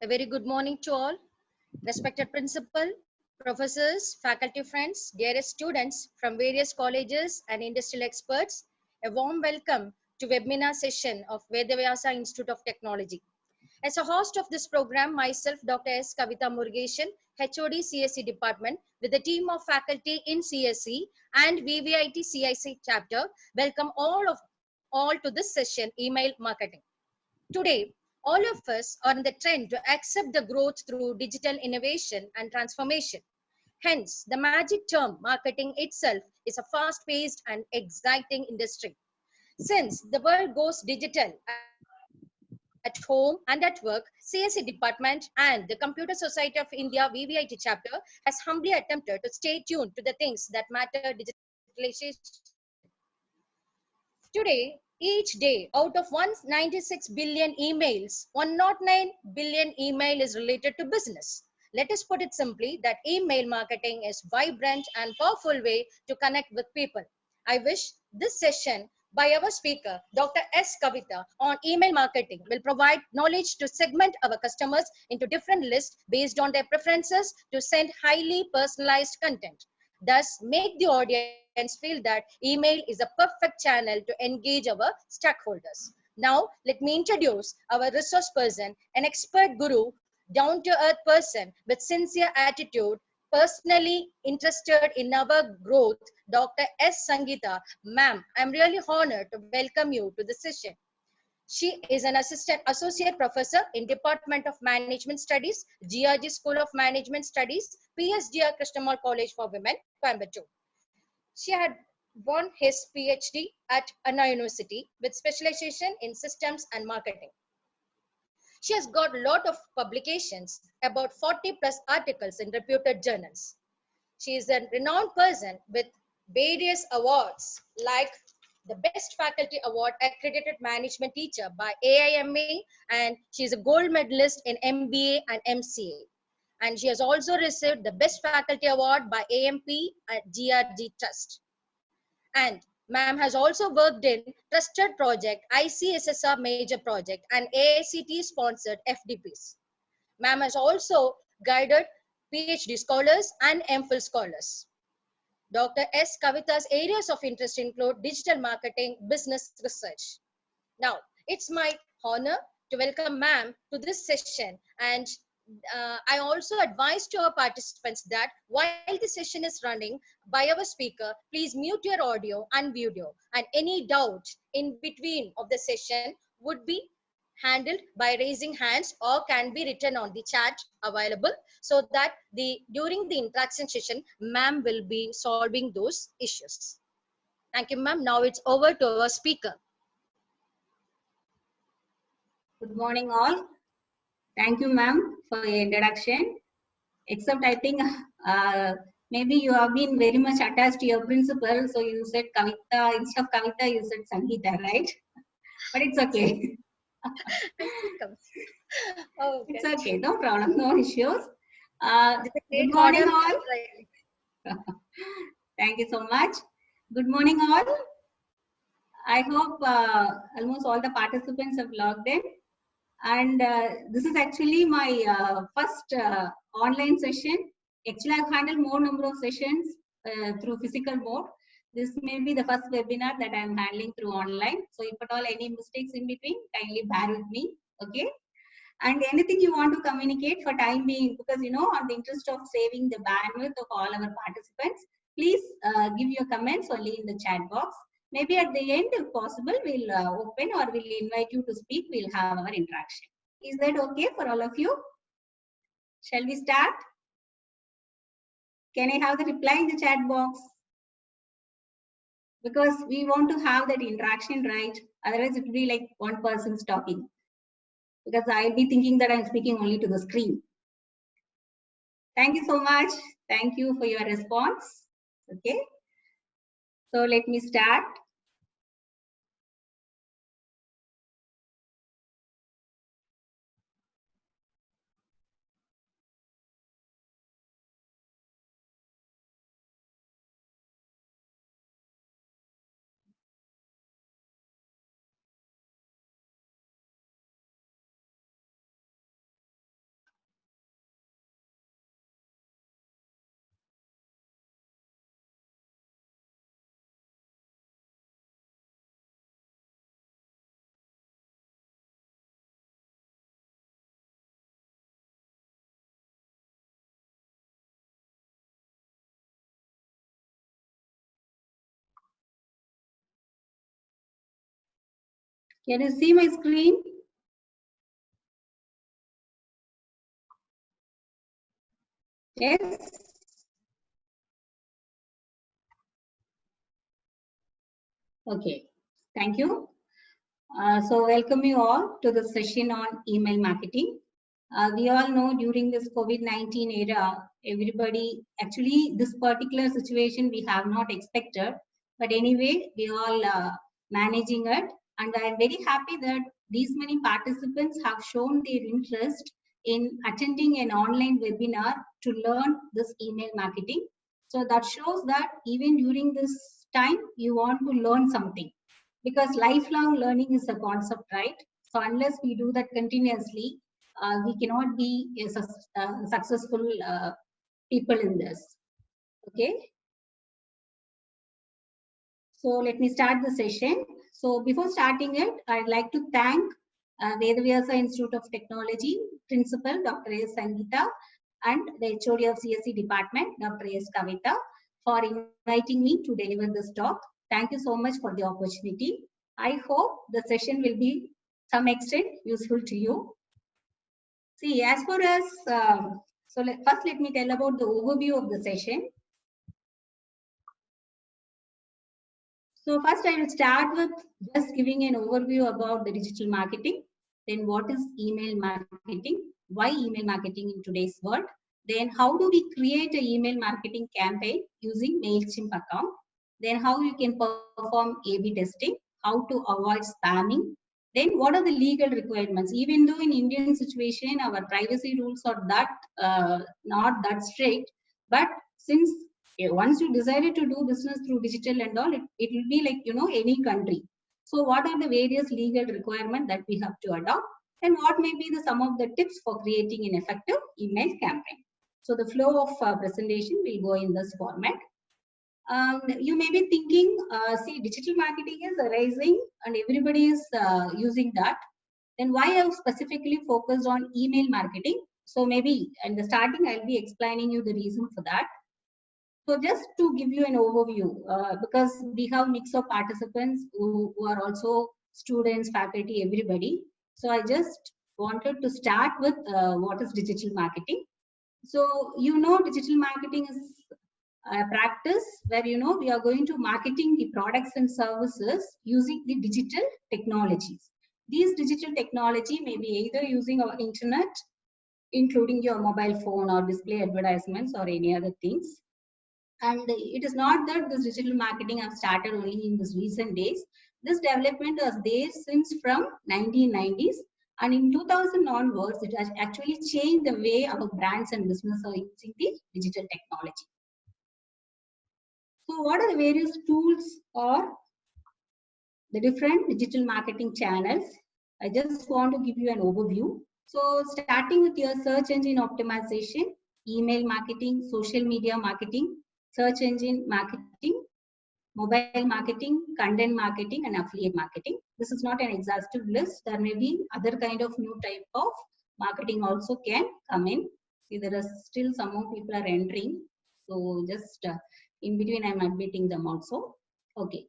A very good morning to all. Respected principal, professors, faculty friends, dearest students from various colleges and industrial experts, a warm welcome to webinar session of Vedavyasa Institute of Technology. As a host of this program, myself, Dr. S. Kavita Murugeshan, HOD CSE Department, with a team of faculty in CSE and VVIT CIC chapter, welcome all to this session, Email Marketing. Today, all of us are on the trend to accept the growth through digital innovation and transformation. Hence, the magic term marketing itself is a fast-paced and exciting industry. Since the world goes digital at home and at work, CSE Department and the Computer Society of India VVIT chapter has humbly attempted to stay tuned to the things that matter digitalization. Today, each day, out of 196 billion emails, 109 billion email is related to business. Let us put it simply that email marketing is vibrant and powerful way to connect with people. I wish this session by our speaker, Dr. S. Kavita, on email marketing will provide knowledge to segment our customers into different lists based on their preferences to send highly personalized content. Thus, make the audience feel that email is a perfect channel to engage our stakeholders. Now, let me introduce our resource person, an expert guru, down-to-earth person with sincere attitude, personally interested in our growth, Dr. S. Sangeeta. Ma'am, I'm really honored to welcome you to the session. She is an associate professor in Department of Management Studies, GRG School of Management Studies, PSGR Krishnamurti College for Women, Coimbatore. She had won his PhD at Anna University with specialization in systems and marketing. She has got a lot of publications, about 40 plus articles in reputed journals. She is a renowned person with various awards like the Best Faculty Award Accredited Management Teacher by AIMA, and she is a gold medalist in MBA and MCA. And she has also received the Best Faculty Award by AMP at GRG Trust. And ma'am has also worked in Trusted Project, ICSSR Major Project, and AICT sponsored FDPs. Ma'am has also guided PhD scholars and MPhil scholars. Dr. S. Kavita's areas of interest include digital marketing, business research. Now, it's my honor to welcome ma'am to this session, and I also advise to our participants that while the session is running by our speaker, please mute your audio and video, and any doubt in between of the session would be handled by raising hands or can be written on the chat available, so that during the interaction session, ma'am will be solving those issues. Thank you, ma'am. Now it's over to our speaker. Good morning, all. Thank you, ma'am, for your introduction. Except I think maybe you have been very much attached to your principal, so you said Kavita, instead of Kavita, you said Sangeeta, right? But it's okay. Okay. It's okay, no problem, no issues. Good morning, all. Thank you so much. Good morning, all. I hope almost all the participants have logged in. And this is actually my first online session. Actually, I've handled more number of sessions through physical mode. This may be the first webinar that I'm handling through online. So if at all any mistakes in between, kindly bear with me, okay? And anything you want to communicate for time being, because on the interest of saving the bandwidth of all our participants, please give your comments only in the chat box. Maybe at the end, if possible, we'll open or we'll invite you to speak. We'll have our interaction. Is that okay for all of you? Shall we start? Can I have the reply in the chat box? Because we want to have that interaction, right? Otherwise, it will be like one person's talking. Because I'll be thinking that I'm speaking only to the screen. Thank you so much. Thank you for your response. Okay. So let me start. Can you see my screen? Yes. Okay. Thank you. So welcome you all to the session on email marketing. We all know during this COVID-19 era, everybody, actually this particular situation we have not expected, but anyway, we all managing it. And I am very happy that these many participants have shown their interest in attending an online webinar to learn this email marketing. So that shows that even during this time, you want to learn something, because lifelong learning is a concept, right? So unless we do that continuously, we cannot be a successful people in this. Okay. So let me start the session. So before starting it, I'd like to thank Vedavyasa Institute of Technology Principal Dr. S. Sangeeta and the HOD of CSE Department, Dr. S. Kavita, for inviting me to deliver this talk. Thank you so much for the opportunity. I hope the session will be some extent useful to you. See, as far as, first let me tell about the overview of the session. So first I will start with just giving an overview about the digital marketing. Then what is email marketing? Why email marketing in today's world? Then how do we create an email marketing campaign using MailChimp account? Then how you can perform A/B testing? How to avoid spamming? Then what are the legal requirements? Even though in Indian situation our privacy rules are not that strict, but since once you decided to do business through digital and all, it will be like, any country. So what are the various legal requirements that we have to adopt, and what may be some of the tips for creating an effective email campaign? So the flow of presentation will go in this format. You may be thinking, see, digital marketing is arising and everybody is using that. Then why I have specifically focused on email marketing? So maybe in the starting, I'll be explaining you the reason for that. So just to give you an overview, because we have mix of participants who are also students, faculty, everybody. So I just wanted to start with what is digital marketing. So, digital marketing is a practice where, we are going to marketing the products and services using the digital technologies. These digital technology may be either using our internet, including your mobile phone or display advertisements or any other things. And it is not that this digital marketing have started only in these recent days. This development was there since from 1990s. And in 2000 onwards, it has actually changed the way our brands and business are using the digital technology. So what are the various tools or the different digital marketing channels? I just want to give you an overview. So starting with your search engine optimization, email marketing, social media marketing, search engine marketing, mobile marketing, content marketing, and affiliate marketing. This is not an exhaustive list. There may be other kind of new type of marketing also can come in. See, there are still some more people are entering. So just in between, I'm admitting them also. Okay.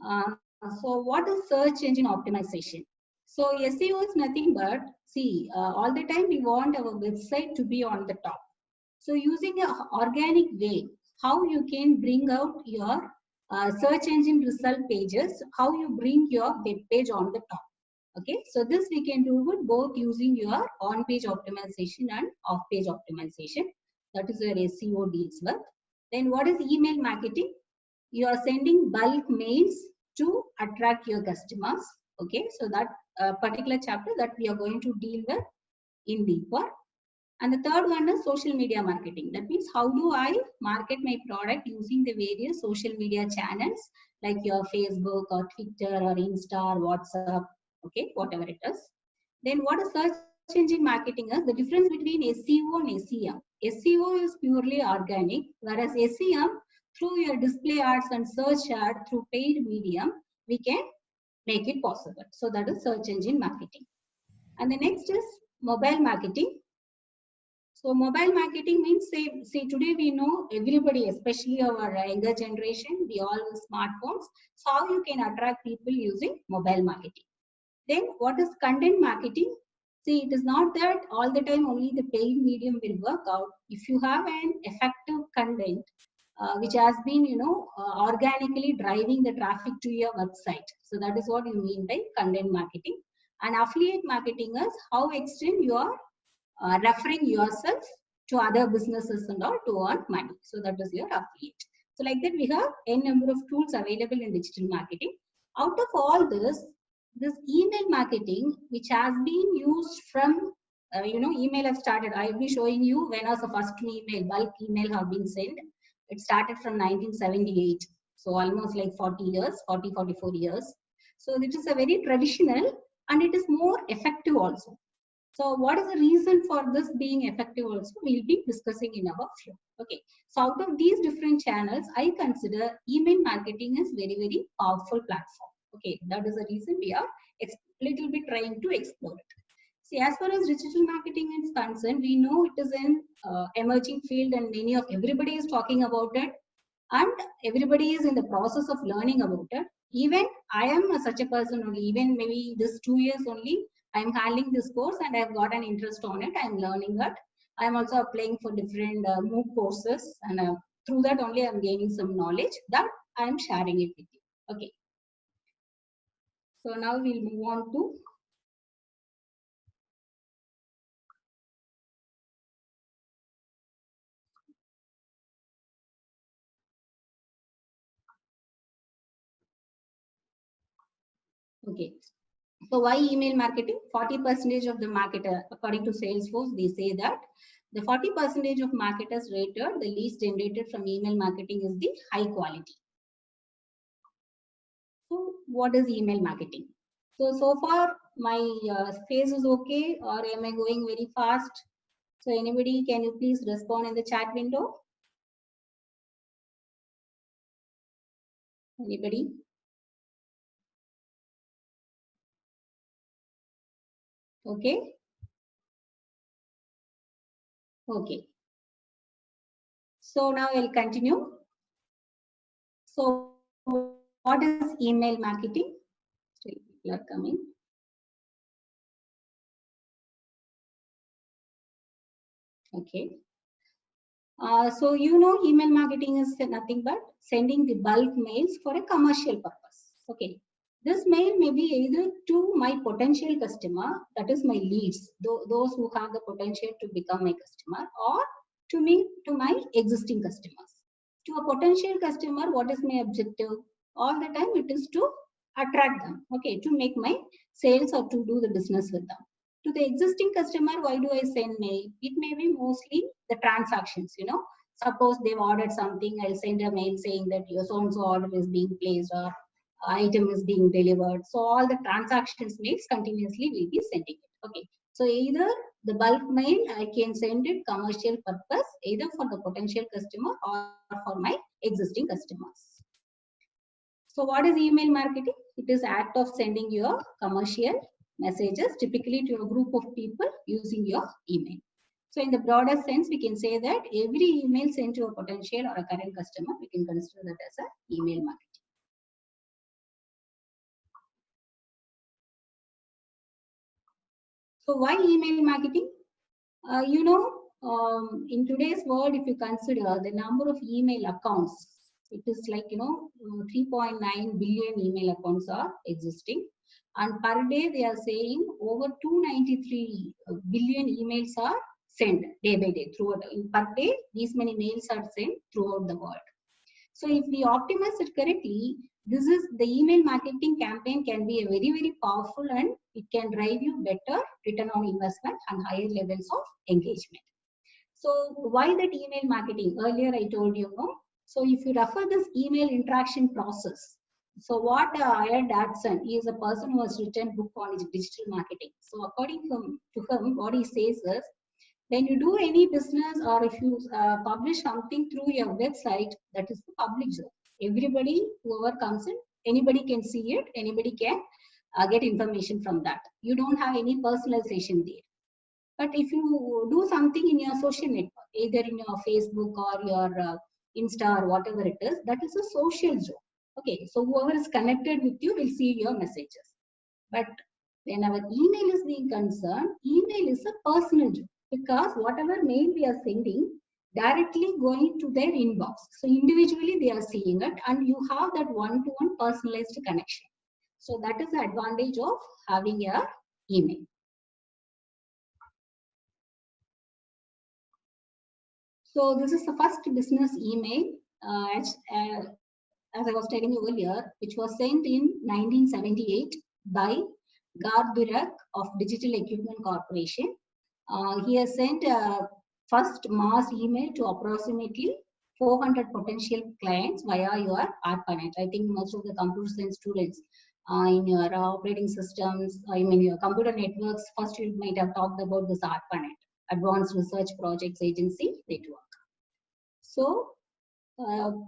So what is search engine optimization? So SEO is nothing but, see, all the time we want our website to be on the top. So using an organic way, how you can bring out your search engine result pages, how you bring your web page on the top. Okay, so this we can do with both using your on-page optimization and off-page optimization. That is where SEO deals with. Then what is email marketing? You are sending bulk mails to attract your customers. Okay, so that particular chapter that we are going to deal with in deeper. And the third one is social media marketing. That means how do I market my product using the various social media channels like your Facebook or Twitter or Insta or WhatsApp, okay, whatever it is. Then what is search engine marketing is? The difference between SEO and SEM. SEO is purely organic, whereas SEM, through your display ads and search ad through paid medium, we can make it possible. So that is search engine marketing. And the next is mobile marketing. So mobile marketing means, say today we know everybody, especially our younger generation, we all use smartphones. So how you can attract people using mobile marketing? Then what is content marketing? See, it is not that all the time only the paid medium will work out. If you have an effective content which has been, organically driving the traffic to your website. So that is what you mean by content marketing. And affiliate marketing is how extent you are referring yourself to other businesses and all to earn money. So that is your affiliate. So like that, we have n number of tools available in digital marketing. Out of all this email marketing, which has been used from, email have started. I will be showing you when was the first email, bulk email have been sent. It started from 1978. So almost like 40 years, 40, 44 years. So it is a very traditional and it is more effective also. So what is the reason for this being effective also, we'll be discussing in our flow. Okay. So out of these different channels, I consider email marketing is very, very powerful platform. Okay. That is the reason we are little bit trying to explore it. See, as far as digital marketing is concerned, we know it is an emerging field and everybody is talking about it and everybody is in the process of learning about it. Even I am such a person only, even maybe this 2 years only, I am handling this course and I have got an interest on it. I am learning that. I am also applying for different MOOC courses and through that only I am gaining some knowledge that I am sharing it with you. Okay. So now we'll move on to okay. So why email marketing? 40% of the marketer, according to Salesforce, they say that the 40% of marketers rated the leads generated from email marketing is the high quality. So what is email marketing? So far my face is okay or am I going very fast? So anybody, can you please respond in the chat window? Anybody? Okay. Okay. So now I'll continue. So what is email marketing? Still people are coming. Okay. So email marketing is nothing but sending the bulk mails for a commercial purpose. Okay. This mail may be either to my potential customer, that is my leads, those who have the potential to become my customer, or to me, to my existing customers. To a potential customer, what is my objective? All the time it is to attract them, okay, to make my sales or to do the business with them. To the existing customer, why do I send mail? It may be mostly the transactions, Suppose they've ordered something, I'll send a mail saying that your so-and-so order is being placed or item is being delivered. So all the transactions mails continuously will be sending it. Okay. So either the bulk mail, I can send it commercial purpose, either for the potential customer or for my existing customers. So what is email marketing? It is act of sending your commercial messages typically to a group of people using your email. So in the broader sense, we can say that every email sent to a potential or a current customer, we can consider that as an email marketing. So why email marketing? In today's world, if you consider the number of email accounts, it is like, 3.9 billion email accounts are existing. And per day, they are saying over 293 billion emails are sent day by day. Throughout per day, these many mails are sent throughout the world. So if we optimize it correctly, this is the email marketing campaign can be a very, very powerful and it can drive you better return on investment and higher levels of engagement. So why that email marketing? Earlier I told you, no? So if you refer this email interaction process, so what Ian Dadson, he is a person who has written book on digital marketing. So according to him, what he says is, when you do any business or if you publish something through your website, that is the public zone. Everybody, whoever comes in, anybody can see it, anybody can get information from that. You don't have any personalization there. But if you do something in your social network, either in your Facebook or your Insta or whatever it is, that is a social zone. Okay, so whoever is connected with you will see your messages. But when our email is being concerned, email is a personal job because whatever mail we are sending directly going to their inbox. So individually they are seeing it and you have that one-to-one personalized connection. So that is the advantage of having your email. So this is the first business email as I was telling you earlier, which was sent in 1978 by Gardurak of Digital Equipment Corporation. He has sent first mass email to approximately 400 potential clients via your ARPANET. I think most of the computer science students in your operating systems, I mean your computer networks, first you might have talked about this ARPANET, Advanced Research Projects Agency Network. So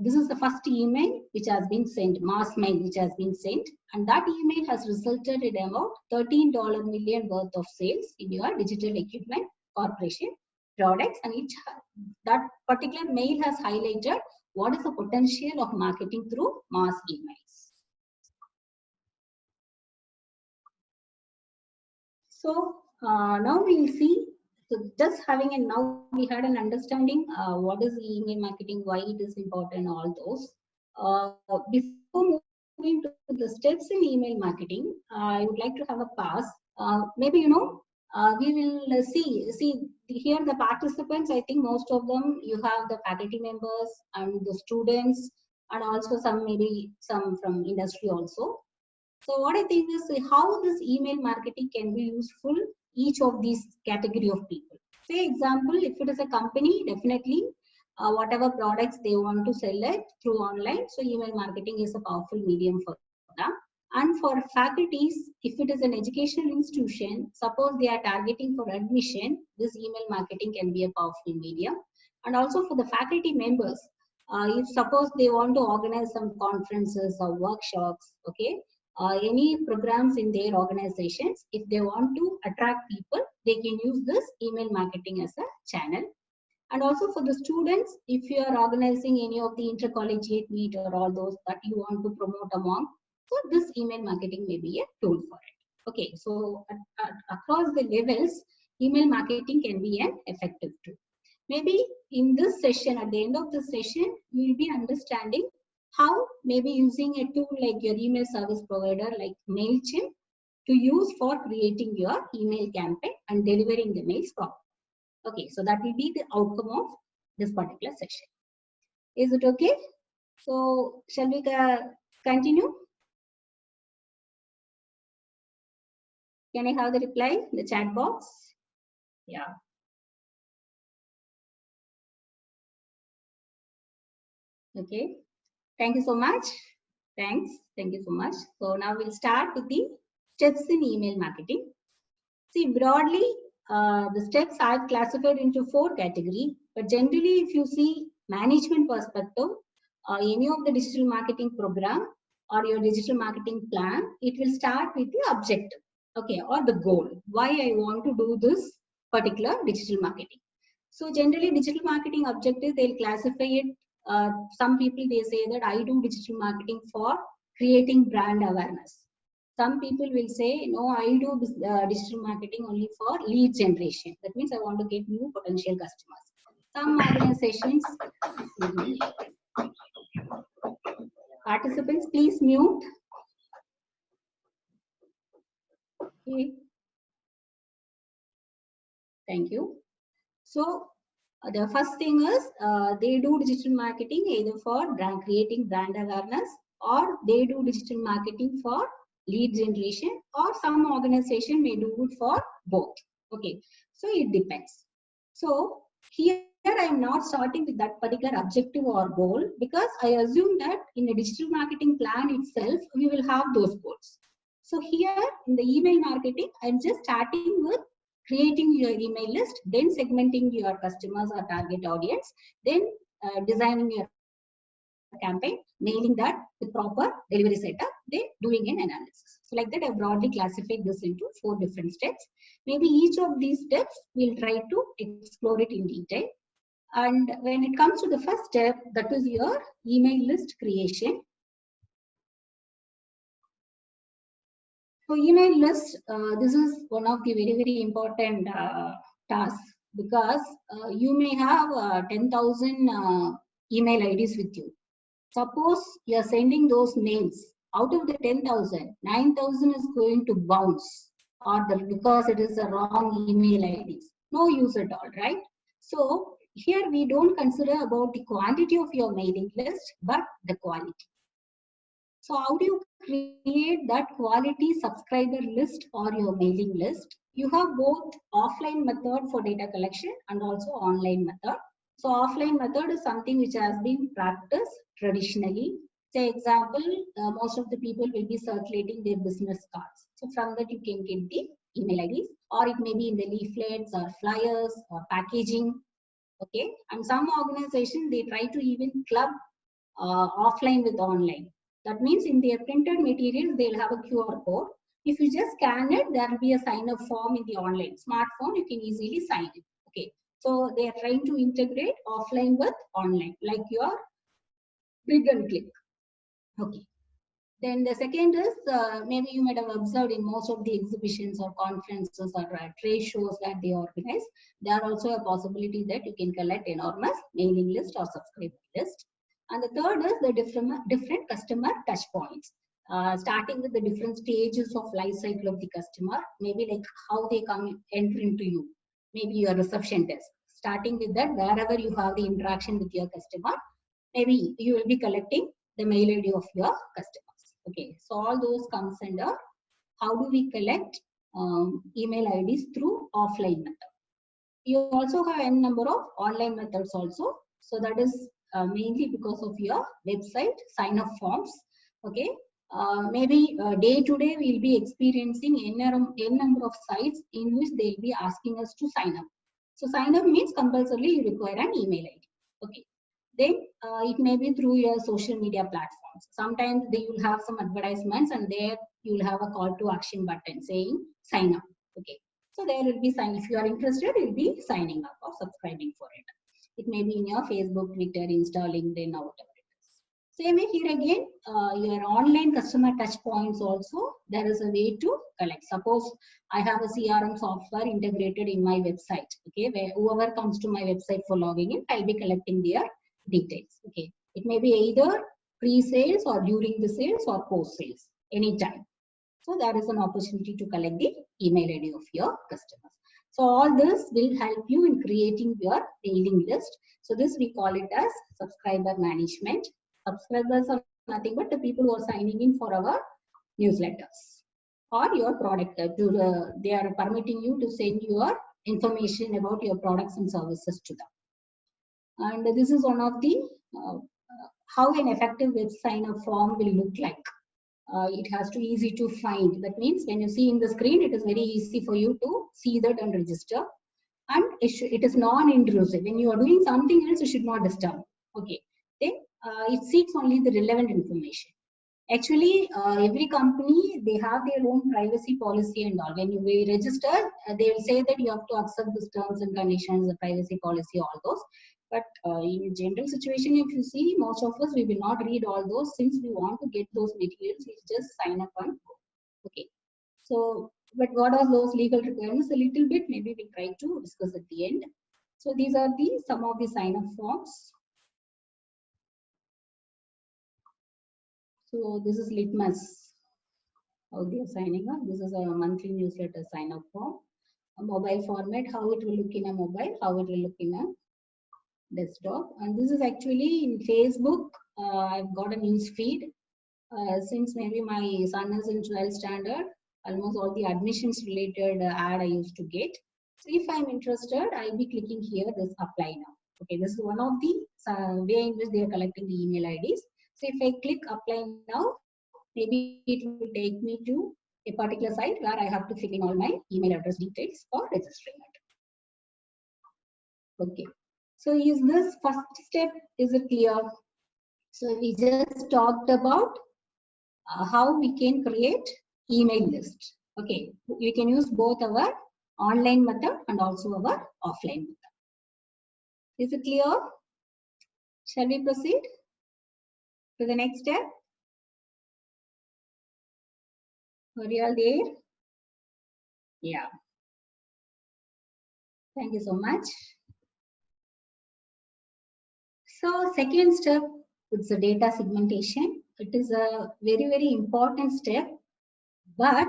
this is the first email which has been sent, mass mail which has been sent, and that email has resulted in about $13 million worth of sales in your Digital Equipment Corporation products, and that particular mail has highlighted what is the potential of marketing through mass emails. So now we will see. So just having a now we had an understanding what is email marketing, why it is important, all those. Before moving to the steps in email marketing, I would like to have a pass. Maybe we will see here the participants. I think most of them you have the faculty members and the students, and also maybe some from industry also. So what I think is how this email marketing can be useful each of these category of people. Say example, if it is a company, definitely whatever products they want to sell it through online. So email marketing is a powerful medium for them. And for faculties, if it is an educational institution, suppose they are targeting for admission, this email marketing can be a powerful medium. And also for the faculty members, if suppose they want to organize some conferences or workshops, okay, any programs in their organizations, if they want to attract people, they can use this email marketing as a channel. And also for the students, if you are organizing any of the intercollegiate meet or all those that you want to promote among, so this email marketing may be a tool for it. Okay, so across the levels, email marketing can be an effective tool. Maybe in this session, at the end of this session, you will be understanding how maybe using a tool like your email service provider like MailChimp to use for creating your email campaign and delivering the mails properly. Okay, so that will be the outcome of this particular session. Is it okay? So shall we continue? Can I have the reply in the chat box? Yeah. Okay. Thank you so much. Thanks. Thank you so much. So now we'll start with the steps in email marketing. See, broadly, the steps I've classified into 4 categories, but generally, if you see management perspective, any of the digital marketing program or your digital marketing plan, it will start with the objective, okay, or the goal. Why I want to do this particular digital marketing. So generally, digital marketing objective, they'll classify it. Some people, they say that I do digital marketing for creating brand awareness. Some people will say, no, I do digital marketing only for lead generation. That means I want to get new potential customers. Some organizations, participants, please mute. Okay. Thank you. So the first thing is they do digital marketing either for creating brand awareness, or they do digital marketing for lead generation, or some organization may do it for both. Okay, so it depends. So here I am not starting with that particular objective or goal, because I assume that in a digital marketing plan itself we will have those goals. So here in the email marketing, I'm just starting with creating your email list, then segmenting your customers or target audience, then designing your campaign, mailing that with proper delivery setup, then doing an analysis. So like that, I broadly classified this into 4 different steps. Maybe each of these steps we'll try to explore it in detail. And when it comes to the first step, that is your email list creation. So email list, this is one of the very important tasks, because you may have 10,000 email IDs with you. Suppose you are sending those mails. Out of the 10,000, 9,000 is going to bounce, or because it is a wrong email IDs. No use at all, right? So here we don't consider about the quantity of your mailing list, but the quality. So how do you create that quality subscriber list or your mailing list? You have both offline method for data collection and also online method. So offline method is something which has been practiced traditionally. Say example, most of the people will be circulating their business cards. So from that you can get the email IDs, or it may be in the leaflets or flyers or packaging. Okay, and some organizations they try to even club offline with online. That means in their printed materials, they'll have a QR code. If you just scan it, there will be a sign up form in the online smartphone. You can easily sign it. Okay. So they are trying to integrate offline with online, like your click and click. Okay. Then the second is maybe you might have observed in most of the exhibitions or conferences or trade shows that they organize, there are also a possibility that you can collect enormous mailing list or subscriber list. And the third is the different customer touch points, starting with the different stages of life cycle of the customer, maybe like how they come enter into you, maybe your reception desk. Starting with that, wherever you have the interaction with your customer, maybe you will be collecting the mail ID of your customer. Okay, so all those comes under how do we collect email IDs through offline method. You also have n number of online methods also. So that is mainly because of your website sign up forms. Okay, maybe day to day we'll be experiencing n number of sites in which they'll be asking us to sign up. So sign up means compulsorily you require an email ID. Okay, then it may be through your social media platforms. Sometimes they will have some advertisements and there you will have a call to action button saying sign up. Okay, so there will be sign. If you are interested, you'll be signing up or subscribing for it. It may be in your Facebook, Twitter, Insta, LinkedIn, or whatever it is. Same way here again, your online customer touch points also, there is a way to collect. Suppose I have a CRM software integrated in my website. Okay, where whoever comes to my website for logging in, I'll be collecting their details. Okay, it may be either pre-sales or during the sales or post-sales, anytime. So there is an opportunity to collect the email ID of your customers. So all this will help you in creating your mailing list. So this we call it as subscriber management. Subscribers are nothing but the people who are signing in for our newsletters or your product. They are permitting you to send your information about your products and services to them. And this is one of the how an effective web sign up form will look like. It has to be easy to find. That means when you see in the screen, it is very easy for you to see that and register. And it is non-intrusive. When you are doing something else, you should not disturb. Okay. Then it seeks only the relevant information. Actually, every company, they have their own privacy policy and all. When you register, they will say that you have to accept the terms and conditions, the privacy policy, all those. But in general situation, if you see, most of us, we will not read all those. Since we want to get those materials, we just sign up and go. Okay. So, but what are those legal requirements? A little bit, maybe we'll try to discuss at the end. So these are some of the sign up forms. So this is litmus. How they are signing up. This is a monthly newsletter sign up form. A mobile format, how it will look in a mobile, how it will look in a desktop. And this is actually in Facebook. I've got a news feed. Since maybe my son is in 12th standard, almost all the admissions related ad I used to get. So if I'm interested, I'll be clicking here, this apply now. Okay, this is one of the way in which they are collecting the email IDs. So if I click apply now, maybe it will take me to a particular site where I have to fill in all my email address details for registering it. Okay. So is this first step, is it clear? So we just talked about how we can create email list. Okay, we can use both our online method and also our offline method. Is it clear? Shall we proceed to the next step? Are you all there? Yeah. Thank you so much. So second step, it's a data segmentation. It is a very, very important step, but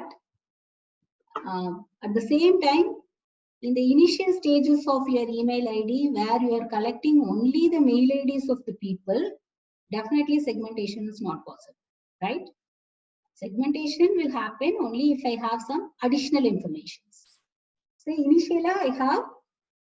at the same time, in the initial stages of your email ID, where you are collecting only the mail IDs of the people, definitely segmentation is not possible, right? Segmentation will happen only if I have some additional information. So initially, I have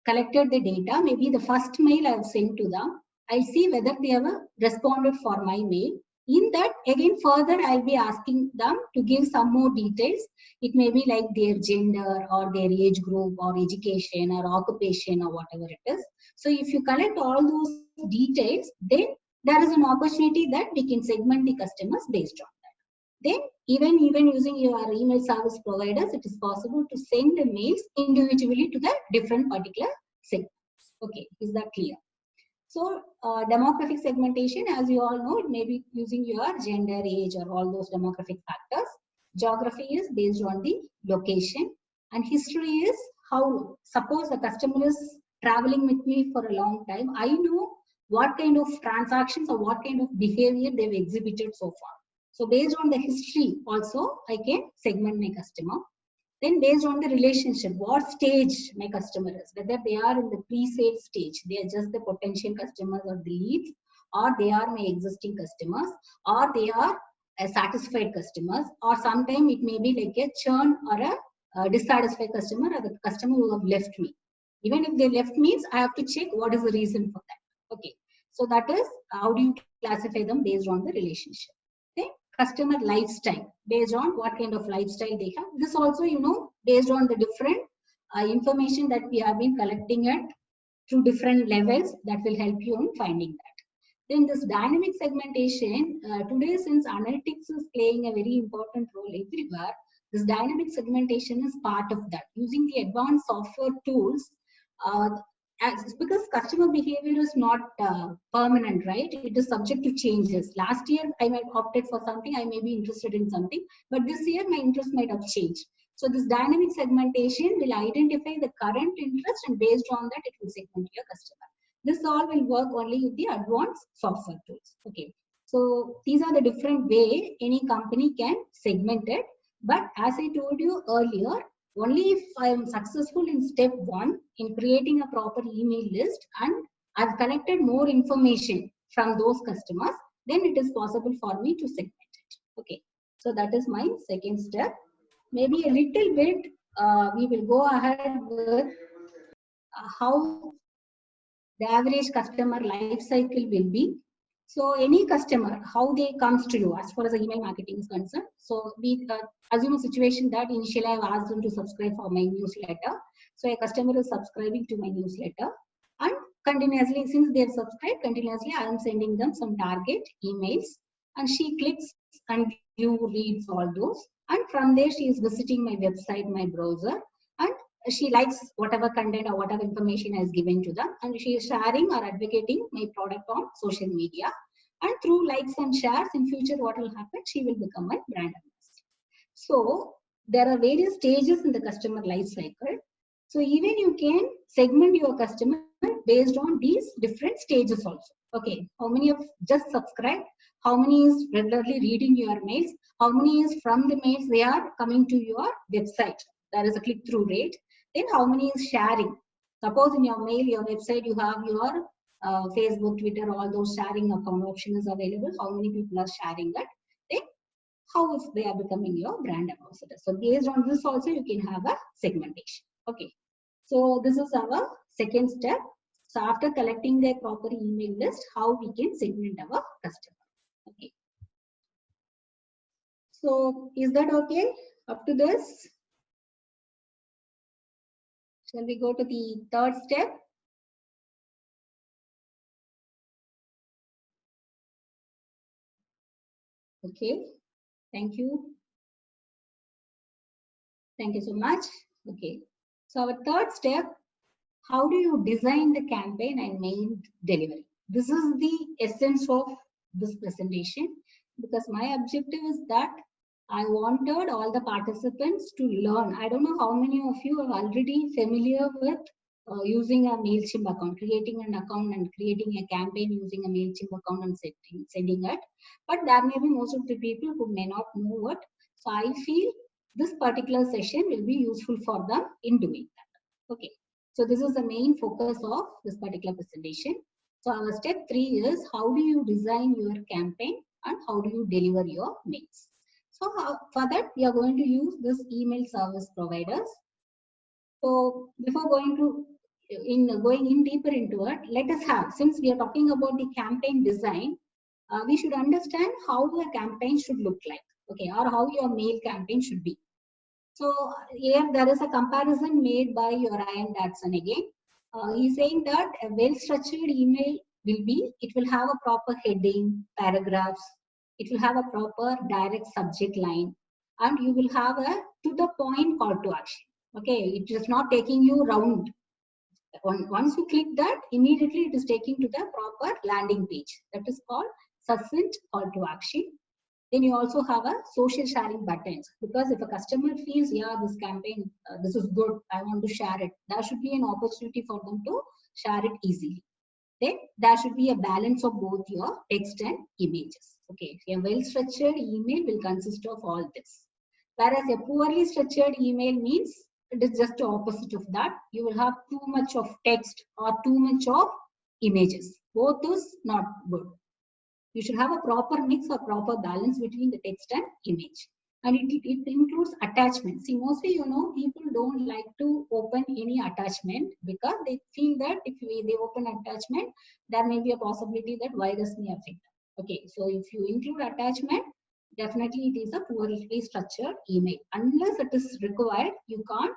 collected the data. Maybe the first mail I have sent to them. I see whether they have responded for my mail. In that, again, further, I'll be asking them to give some more details. It may be like their gender or their age group or education or occupation or whatever it is. So if you collect all those details, then there is an opportunity that we can segment the customers based on that. Then even using your email service providers, it is possible to send the mails individually to the different particular segments. Okay, is that clear? So demographic segmentation, as you all know, it may be using your gender, age, or all those demographic factors. Geography is based on the location, and history is how, suppose the customer is traveling with me for a long time, I know what kind of transactions or what kind of behavior they've exhibited so far. So based on the history also, I can segment my customer. Then based on the relationship, what stage my customer is, whether they are in the pre-sale stage, they are just the potential customers or the leads, or they are my existing customers, or they are satisfied customers, or sometimes it may be like a churn or a dissatisfied customer or the customer who have left me. Even if they left me, I have to check what is the reason for that. Okay. So that is how do you classify them based on the relationship. Okay. Customer lifestyle, based on what kind of lifestyle they have. This also, based on the different information that we have been collecting at through different levels, that will help you in finding that. Then this dynamic segmentation, today since analytics is playing a very important role everywhere, this dynamic segmentation is part of that. Using the advanced software tools, because customer behavior is not permanent, right? It is subject to changes. Last year, I might opted for something, I may be interested in something, but this year my interest might have changed. So this dynamic segmentation will identify the current interest, and based on that, it will segment your customer. This all will work only with the advanced software tools. Okay. So these are the different way any company can segment it. But as I told you earlier, only if I am successful in step 1 in creating a proper email list and I've collected more information from those customers, then it is possible for me to segment it. Okay. So that is my second step. Maybe a little bit, we will go ahead with how the average customer life cycle will be. So any customer, how they comes to you as far as the email marketing is concerned. So we assume a situation that initially I've asked them to subscribe for my newsletter. So a customer is subscribing to my newsletter, and continuously, since they have subscribed, continuously I am sending them some target emails, and she clicks and view reads all those. And from there, she is visiting my website, my browser, and she likes whatever content or whatever information I has given to them, and she is sharing or advocating my product on social media. And through likes and shares, in future, what will happen? She will become my brand ambassador. So there are various stages in the customer life cycle. So even you can segment your customer based on these different stages also. Okay, how many of just subscribed? How many is regularly reading your mails? How many is from the mails they are coming to your website? There is a click-through rate. Then how many is sharing? Suppose in your mail, your website, you have your Facebook, Twitter, all those sharing account option is available. How many people are sharing that? Then how if they are becoming your brand ambassador? So based on this also, you can have a segmentation. Okay. So this is our second step. So after collecting their proper email list, how we can segment our customer. Okay. So is that okay up to this? Shall we go to the third step? Okay. Thank you. Thank you so much. Okay. So our third step, how do you design the campaign and mail delivery? This is the essence of this presentation, because my objective is that I wanted all the participants to learn. I don't know how many of you are already familiar with using a MailChimp account, creating an account and creating a campaign using a MailChimp account and sending it. But there may be most of the people who may not know it. So I feel this particular session will be useful for them in doing that. Okay. So this is the main focus of this particular presentation. So our step 3 is how do you design your campaign and how do you deliver your mails. So for that, we are going to use this email service providers. So before going in deeper into it, let us have, since we are talking about the campaign design, we should understand how a campaign should look like, okay, or how your mail campaign should be. So here there is a comparison made by Ryan Dadson again. He's saying that a well-structured email it will have a proper heading, paragraphs, it will have a proper direct subject line, and you will have a to-the-point call to action. Okay, it is not taking you round. Once you click that, immediately it is taking to the proper landing page. That is called succinct call to action. Then you also have a social sharing buttons, because if a customer feels, yeah, this campaign, this is good, I want to share it, there should be an opportunity for them to share it easily. Then there should be a balance of both your text and images. Okay, a well-structured email will consist of all this. Whereas a poorly structured email means it is just the opposite of that. You will have too much of text or too much of images. Both is not good. You should have a proper mix or proper balance between the text and image. And it includes attachments. See, mostly, people don't like to open any attachment because they feel that if they open attachment, there may be a possibility that virus may affect. Okay, so if you include attachment, definitely it is a poorly structured email. Unless it is required, you can't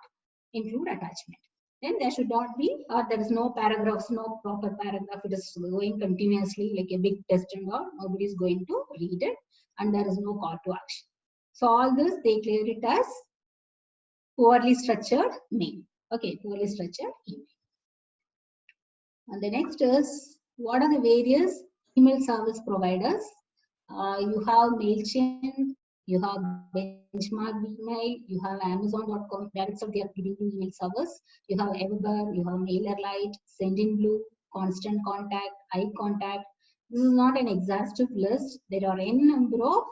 include attachment. Then there should not be, or there is no paragraphs, no proper paragraph. It is going continuously like a big test and all. Nobody is going to read it, and there is no call to action. So all this they clear it as poorly structured mail. Okay, poorly structured email. And the next is, what are the various email service providers? You have MailChimp, you have Benchmark email, you have Amazon.com, that itself they are giving you email service. You have Everburn, you have MailerLite, Sendinblue, Constant Contact, iContact. This is not an exhaustive list. There are n number of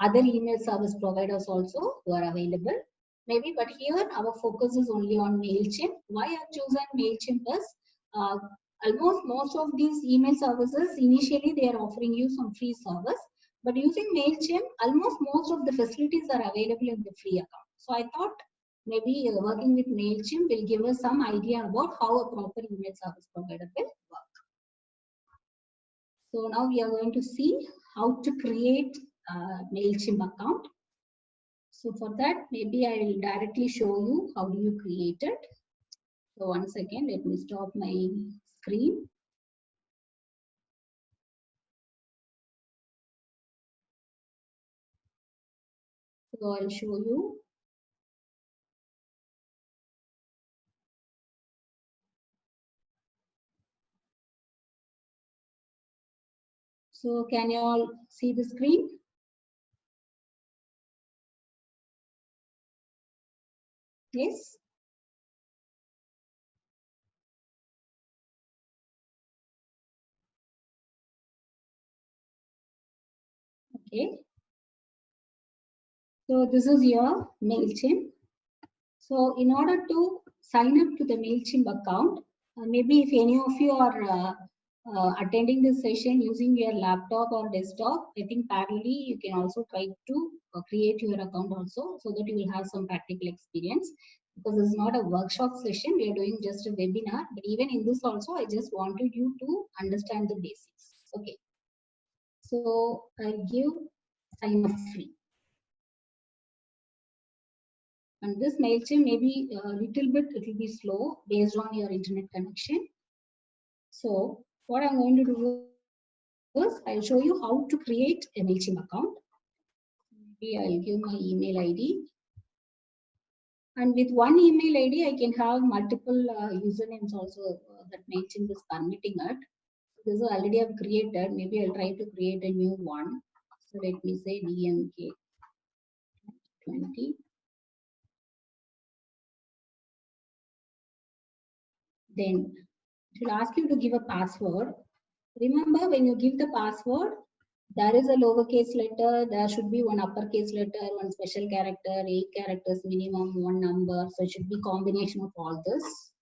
other email service providers also who are available. Maybe, but here our focus is only on MailChimp. Why I've chosen MailChimp is almost most of these email services, initially they are offering you some free service. But using MailChimp, almost most of the facilities are available in the free account. So I thought maybe working with MailChimp will give us some idea about how a proper email service provider will work. So now we are going to see how to create a MailChimp account. So for that, maybe I will directly show you how do you create it. So one second, let me stop my screen. So I'll show you. So can you all see the screen? Yes. Okay. So this is your MailChimp. So in order to sign up to the MailChimp account, maybe if any of you are attending this session using your laptop or desktop, I think parallelly you can also try to create your account also, so that you will have some practical experience. Because this is not a workshop session, we are doing just a webinar. But even in this also, I just wanted you to understand the basics. Okay. So I give sign up free. And this MailChimp may be a little bit, it will be slow based on your internet connection. So what I'm going to do is I'll show you how to create a MailChimp account. Maybe I'll give my email ID. And with one email ID, I can have multiple usernames also that MailChimp is permitting it. This is already I've created. Maybe I'll try to create a new one. So let me say DMK. 20. Then it will ask you to give a password. Remember, when you give the password, there is a lowercase letter, there should be one uppercase letter, one special character, 8 characters minimum, one number. So it should be combination of all this.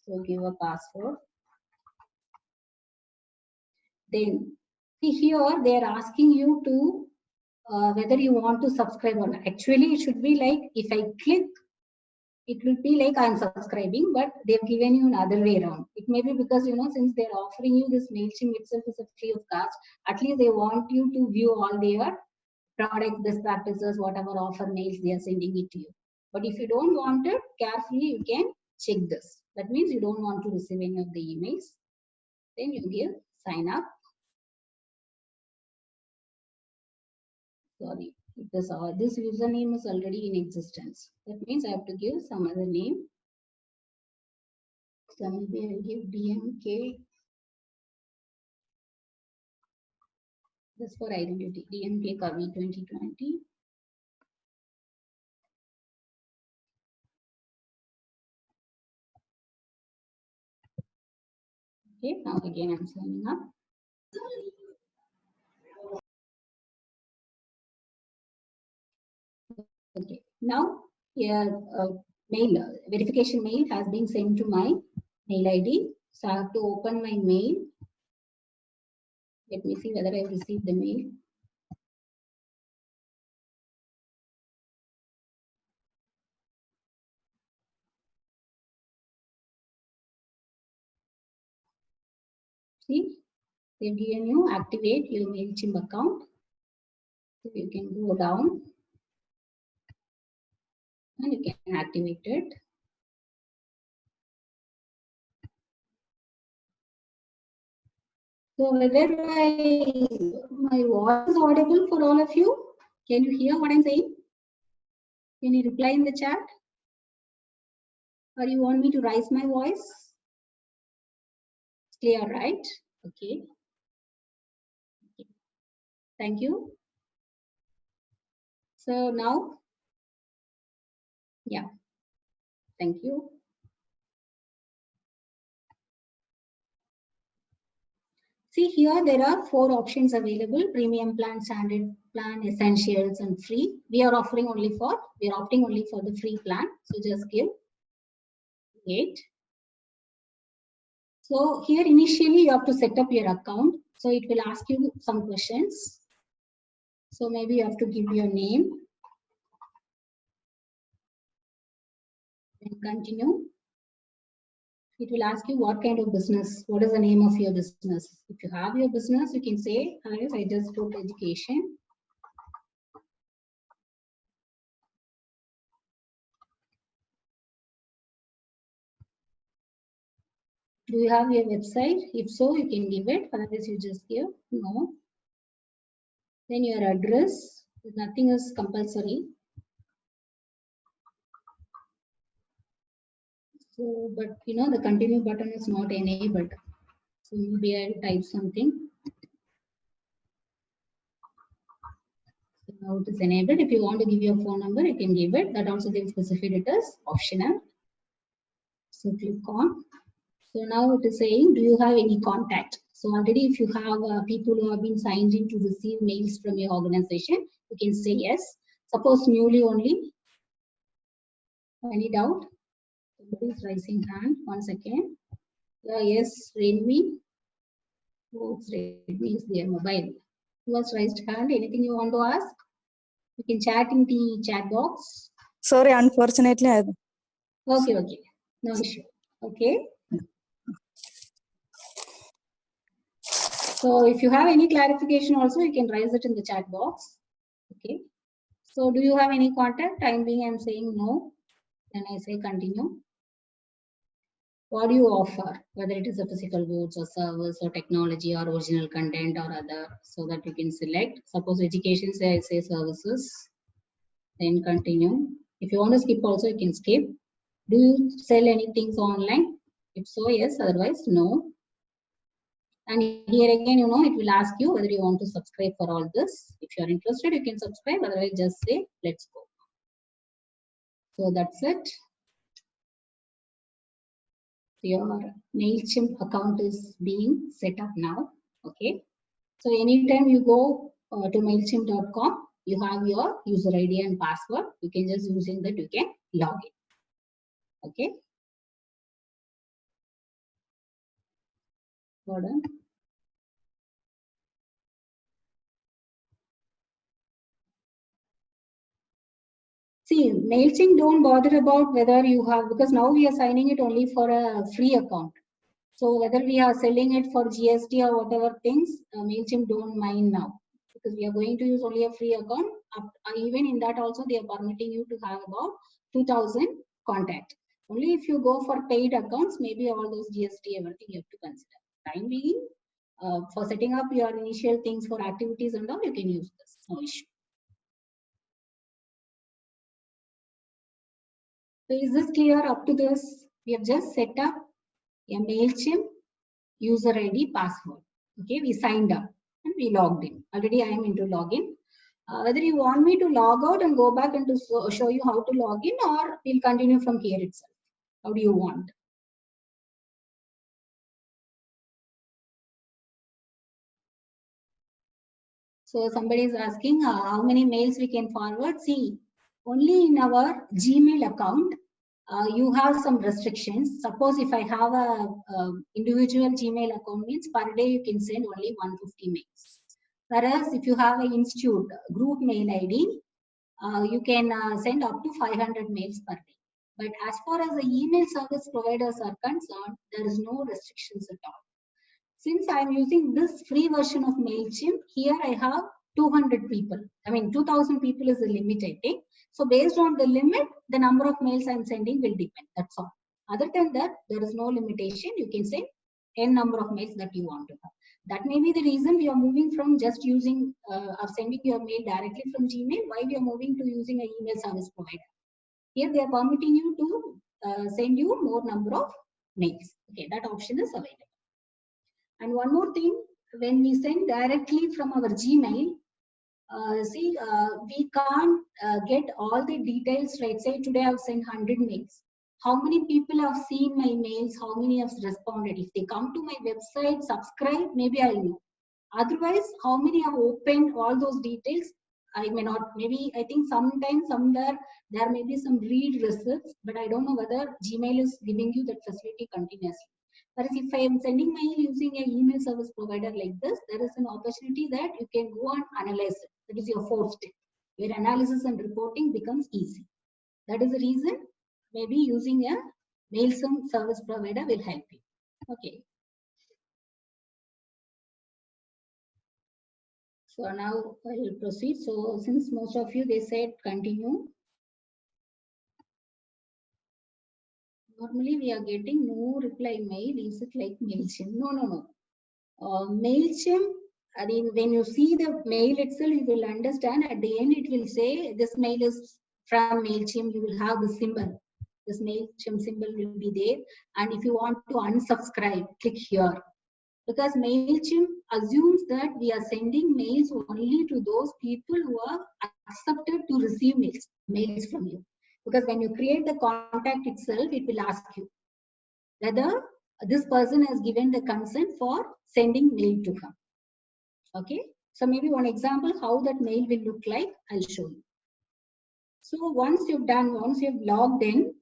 So give a password. Then see here, they are asking you to whether you want to subscribe or not. Actually, it should be like if I click, it will be like I'm subscribing, but they've given you another way around. It may be because, you know, since they're offering you this MailChimp itself is a free of cost, at least they want you to view all their product best practices, whatever offer mails they are sending it to you. But if you don't want it, carefully you can check this. That means you don't want to receive any of the emails. Then you give sign up. Sorry, because this username is already in existence. That means I have to give some other name. So maybe I'll give DMK. This for identity, DMK Kavi 2020. Okay, now again I'm signing up. Okay, now here mail verification mail has been sent to my mail ID. So I have to open my mail. Let me see whether I received the mail. See, they've given you activate your MailChimp account. So you can go down and you can activate it. So whether my voice is audible for all of you? Can you hear what I'm saying? Can you reply in the chat? Or you want me to raise my voice? Clear, right? Okay. Thank you. So now, yeah, thank you. See here, there are 4 options available: premium plan, standard plan, essentials, and free. We are opting only for the free plan. So just give 8. So here initially you have to set up your account. So it will ask you some questions. So maybe you have to give your name and continue. It will ask you what kind of business, what is the name of your business. If you have your business, you can say, I just put education. Do you have your website? If so, you can give it. Otherwise, you just give no. Then your address. Nothing is compulsory. So, but you know, the continue button is not enabled. So maybe I'll type something. So now it is enabled. If you want to give your phone number, you can give it. That also they've specified it as optional. So click on. So now it is saying, do you have any contact? So already if you have people who have been signed in to receive mails from your organization, you can say yes. Suppose newly only. Any doubt? Somebody is raising hand. 1 second. Yes, Redmi. Oh, it's Redmi is their mobile. Who has raised hand? Anything you want to ask? You can chat in the chat box. Sorry, unfortunately, I. Okay, okay. No issue. Okay. So if you have any clarification also, you can raise it in the chat box. Okay. So do you have any contact? Time being, I'm saying no. Then I say continue. What do you offer? Whether it is a physical goods or service or technology or original content or other, so that you can select. Suppose education, say I say services. Then continue. If you want to skip also, you can skip. Do you sell anything online? If so, yes. Otherwise, no. And here again, you know, it will ask you whether you want to subscribe for all this. If you are interested, you can subscribe. Otherwise, just say, let's go. So that's it. Your MailChimp account is being set up now. Okay. So anytime you go to MailChimp.com, you have your user ID and password. You can just using that you can log in. Okay. Hold on. See, MailChimp don't bother about whether you have, because now we are signing it only for a free account. So whether we are selling it for GST or whatever things, MailChimp don't mind now, because we are going to use only a free account. Even in that also, they are permitting you to have about 2,000 contact. Only if you go for paid accounts, maybe all those GST, everything you have to consider. Time being, for setting up your initial things for activities and all, you can use this, no issue. So is this clear up to this? We have just set up a MailChimp user ID password. Okay, we signed up and we logged in. Already I am into login. Whether you want me to log out and go back and to show you how to log in, or we'll continue from here itself. How do you want? So somebody is asking how many mails we can forward. See, only in our Gmail account, you have some restrictions. Suppose if I have a individual Gmail account, means per day you can send only 150 mails. Whereas if you have an institute group mail ID, you can send up to 500 mails per day. But as far as the email service providers are concerned, there is no restrictions at all. Since I am using this free version of MailChimp, here I have 200 people. I mean, 2,000 people is the limit, I think. So based on the limit, the number of mails I'm sending will depend. That's all. Other than that, there is no limitation. You can send n number of mails that you want to have. That may be the reason we are moving from just using or sending your mail directly from Gmail. Why we are moving to using an email service provider? Here they are permitting you to send you more number of mails. Okay, that option is available. And one more thing, when we send directly from our Gmail, we can't get all the details, right? Say today I've sent 100 mails. How many people have seen my mails? How many have responded? If they come to my website, subscribe, maybe I'll know. Otherwise, how many have opened all those details? I may not. Maybe I think sometimes somewhere there may be some read receipts, but I don't know whether Gmail is giving you that facility continuously. Whereas if I am sending mail using an email service provider like this, there is an opportunity that you can go and analyze it. That is your fourth step. Your analysis and reporting becomes easy. That is the reason maybe using a mail service provider will help you. Okay. So now I will proceed. So since most of you, they said continue. Normally we are getting no reply mail. Is it like MailChimp? No. MailChimp, I mean, when you see the mail itself, you will understand at the end it will say this mail is from MailChimp. You will have the symbol. This MailChimp symbol will be there. And if you want to unsubscribe, click here. Because MailChimp assumes that we are sending mails only to those people who are accepted to receive mails from you. Because when you create the contact itself, it will ask you whether this person has given the consent for sending mail to him. Okay. So maybe one example how that mail will look like, I'll show you. So once you've logged in.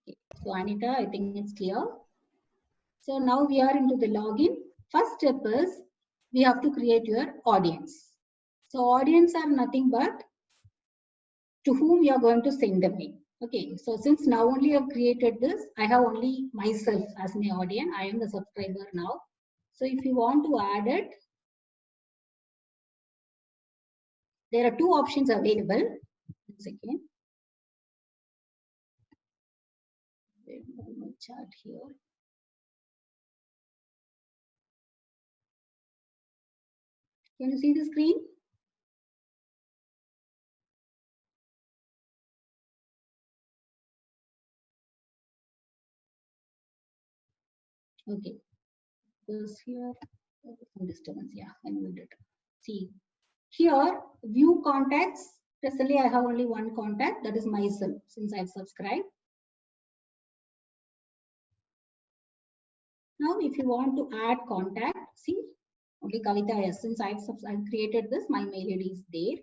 Okay. So Anita, I think it's clear. So now we are into the login. First step is we have to create your audience. So audience are nothing but to whom you are going to send the mail. Okay, so since now only I've created this, I have only myself as my audience. I am the subscriber now. So if you want to add it, there are two options available. Once again, my chart here. Can you see the screen? Okay, because here some disturbance. Yeah, I moved it. See here, view contacts Presently, I have only one contact, that is myself, since I've subscribed. Now, if you want to add contact, see, only Kavita, yes, since I've created this, my mail ID is there.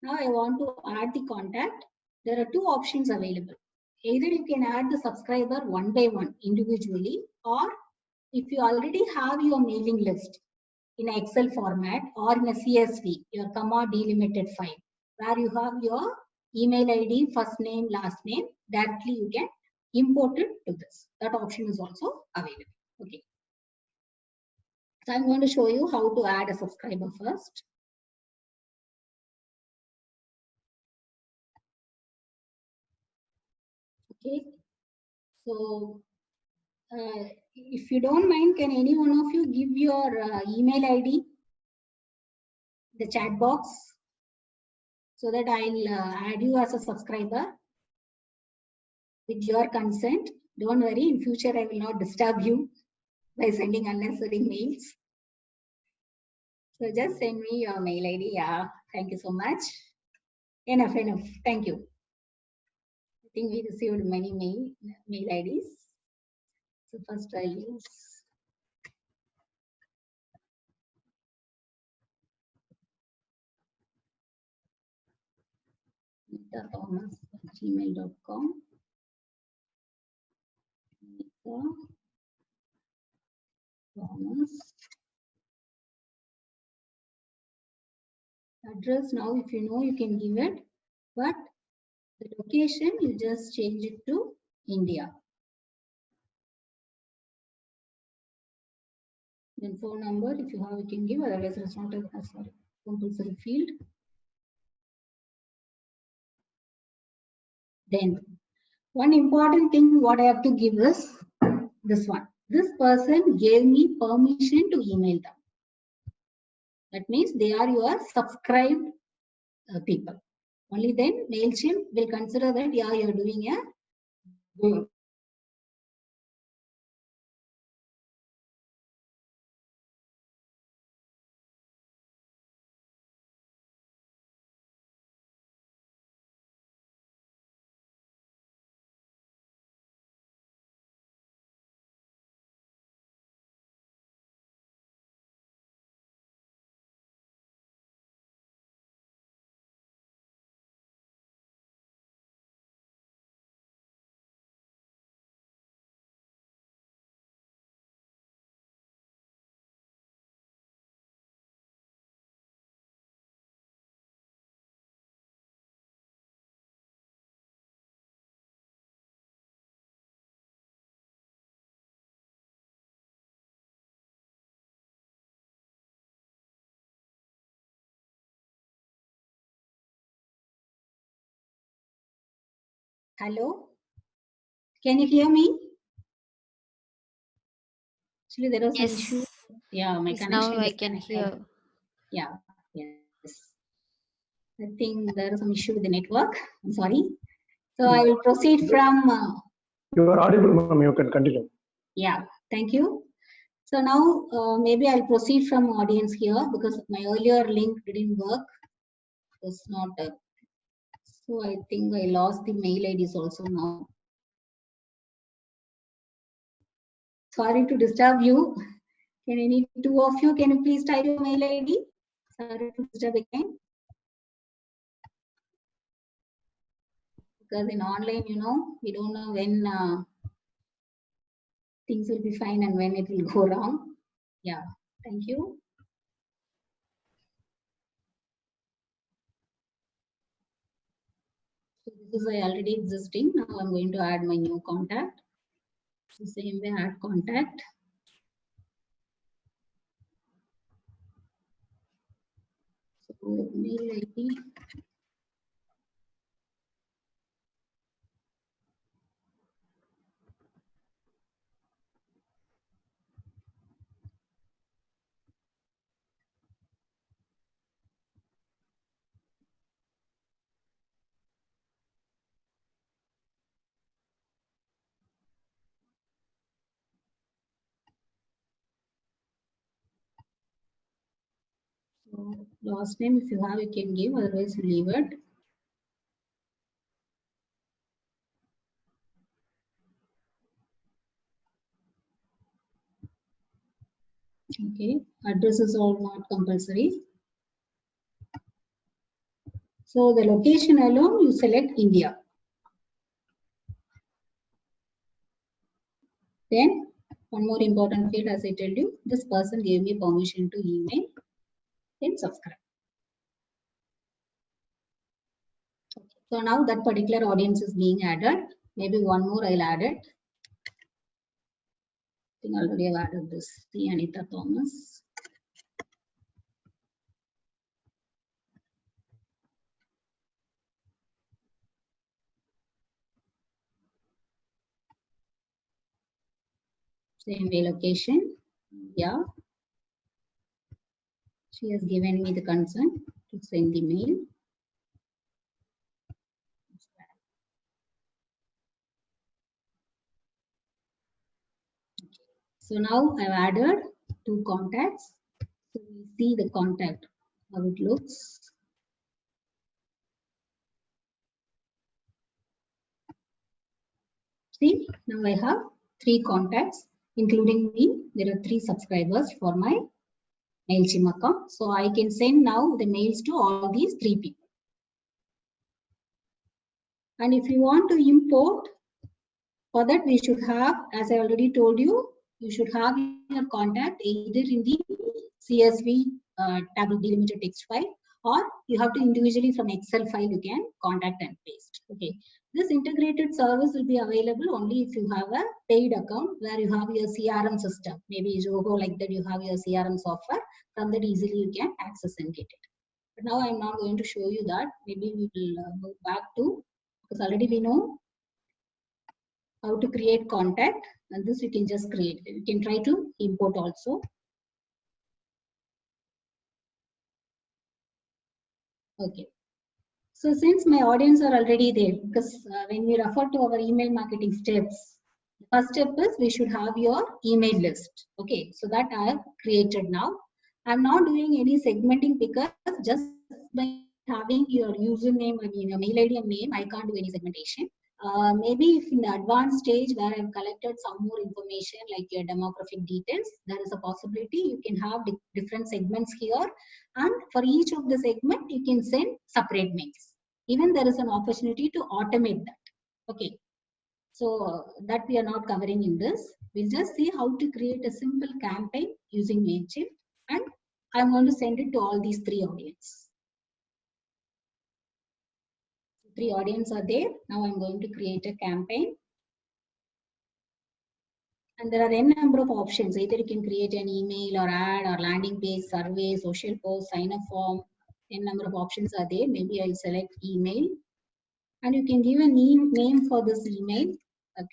Now I want to add the contact. There are two options available. Either you can add the subscriber one by one individually, or if you already have your mailing list in Excel format or in a CSV, your comma delimited file, where you have your email ID, first name, last name, directly you can import it to this. That option is also available. Okay. So I'm going to show you how to add a subscriber first. Okay. So if you don't mind, can any one of you give your email ID, the chat box, so that I'll add you as a subscriber with your consent. Don't worry, in future I will not disturb you by sending unnecessary mails. So just send me your mail ID. Yeah, thank you so much. Enough. Thank you. I think we received many mail IDs. So first I'll use thomas@gmail.com. Thomas. Address, now if you know, you can give it, but the location you just change it to India. Then phone number, if you have, you can give, otherwise it's not a compulsory field. Then one important thing what I have to give is this one. This person gave me permission to email them. That means they are your subscribed people. Only then MailChimp will consider that, yeah, you're doing a good. Hello, can you hear me? Actually, there was an issue. Yeah, my Yes, connection now I is can connected. hear. Yeah, yes. I think there is some issue with the network. I'm sorry. So I will proceed from. You are audible, ma'am. You can continue. Yeah, thank you. So now maybe I'll proceed from audience here because my earlier link didn't work. It was not. So I think I lost the mail IDs also now. Sorry to disturb you. Can any two of you, can you please type your mail ID? Sorry to disturb again. Because in online, you know, we don't know when things will be fine and when it will go wrong. Yeah, thank you. So this is already existing. Now I'm going to add my new contact. So same way, add contact. So mail ID. So last name, if you have, you can give, otherwise leave it. Okay, address is all not compulsory. So the location alone, you select India. Then one more important field, as I told you, this person gave me permission to email. Then subscribe. Okay. So now that particular audience is being added. Maybe one more I'll add it. I think already I've added this. See Anita Thomas. Same way location. Yeah. She has given me the consent to send the mail. So now I've added 2 contacts. So we see the contact, how it looks. See, now I have 3 contacts, including me. There are 3 subscribers for my MailChimp account. So I can send now the mails to all these 3 people. And if you want to import, for that we should have, as I already told you, you should have your contact either in the CSV tablet delimited text file, or you have to individually from Excel file you can contact and paste. Okay, this integrated service will be available only if you have a paid account where you have your CRM system, maybe Zoho, like that you have your CRM software. From that easily you can access and get it. But now I'm not going to show you that. Maybe we will move back to, because already we know how to create contact, and this you can just create. You can try to import also. Okay. So since my audience are already there, because when we refer to our email marketing steps, the first step is we should have your email list. Okay, so that I have created now. I'm not doing any segmenting because just by having your username, I mean your mail ID and name, I can't do any segmentation. Maybe if in the advanced stage where I've collected some more information like your demographic details, there is a possibility you can have different segments here, and for each of the segment you can send separate mails. Even there is an opportunity to automate that. Okay, so that we are not covering in this. We'll just see how to create a simple campaign using MailChimp, and I'm going to send it to all these 3 audiences. 3 audience are there. Now I'm going to create a campaign. And there are n number of options. Either you can create an email or ad or landing page, survey, social post, sign up form. N number of options are there. Maybe I'll select email. And you can give a name for this email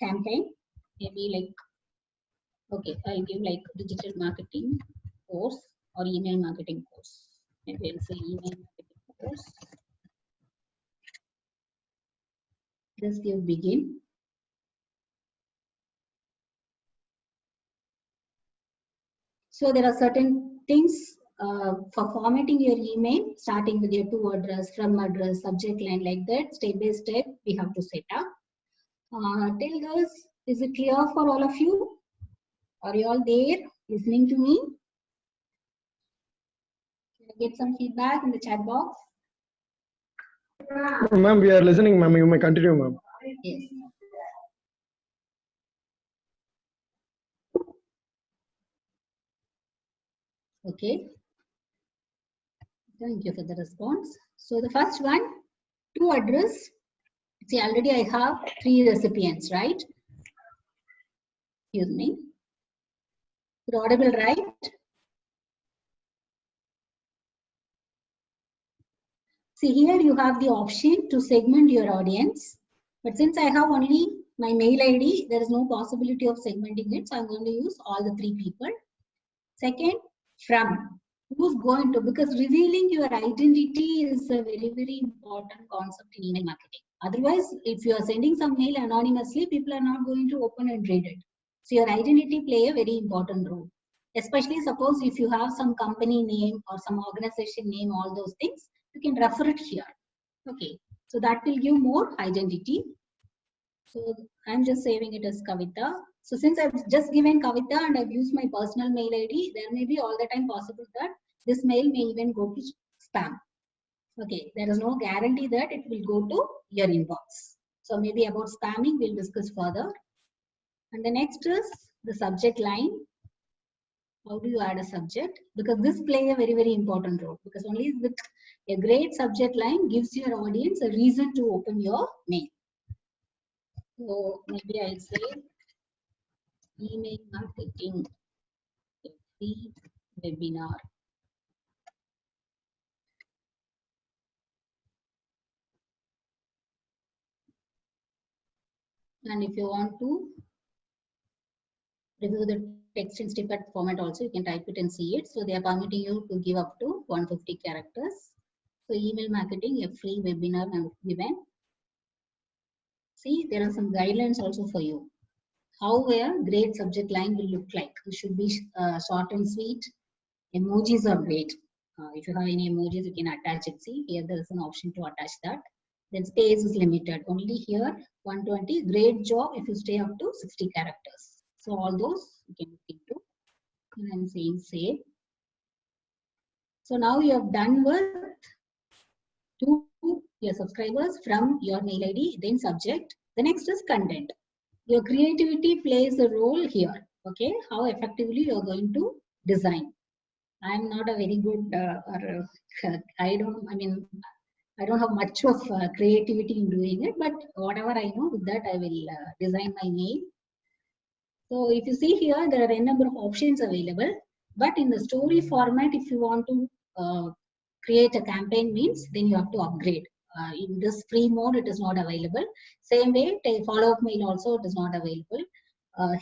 campaign. Maybe like, okay, I'll give like digital marketing course or email marketing course. Maybe I'll say email marketing course. Just give begin. So there are certain things for formatting your email, starting with your to address, from address, subject line, like that, step by step, we have to set up. Till this, is it clear for all of you? Are you all there listening to me? Can I get some feedback in the chat box? Ma'am, we are listening, ma'am. You may continue, ma'am. Yes. Okay. Thank you for the response. So the first one, to address. See, already I have 3 recipients, right? Excuse me. Is it audible, right? See, here you have the option to segment your audience. But since I have only my mail ID, there is no possibility of segmenting it. So I'm going to use all the 3 people. Second, from. Who's going to? Because revealing your identity is a very, very important concept in email marketing. Otherwise, if you are sending some mail anonymously, people are not going to open and read it. So your identity play a very important role. Especially suppose if you have some company name or some organization name, all those things, you can refer it here. Okay, so that will give more identity. So I'm just saving it as Kavita. So since I've just given Kavita and I've used my personal mail ID, there may be all the time possible that this mail may even go to spam. Okay, there is no guarantee that it will go to your inbox. So maybe about spamming we'll discuss further. And the next is the subject line. How do you add a subject? Because this plays a very, very important role, because only with a great subject line gives your audience a reason to open your mail. So maybe I'll say email marketing, a free webinar. And if you want to review the text in snippet format also, you can type it and see it. So they are permitting you to give up to 150 characters. So email marketing, a free webinar I've given. See, there are some guidelines also for you. How a great subject line will look like. It should be short and sweet. Emojis are great. If you have any emojis, you can attach it. See, here there is an option to attach that. Then space is limited. Only here 120. Great job if you stay up to 60 characters. So all those you can look into. And I'm saying save. So now you have done with to your subscribers from your mail ID, then subject. The next is content. Your creativity plays a role here. Okay, how effectively you are going to design. I am not a very good I don't have much of creativity in doing it, but whatever I know, with that I will design my mail. So if you see here, there are a number of options available, but in the story format, if you want to create a campaign means, then you have to upgrade. In this free mode, it is not available. Same way, follow-up mail also, it is not available.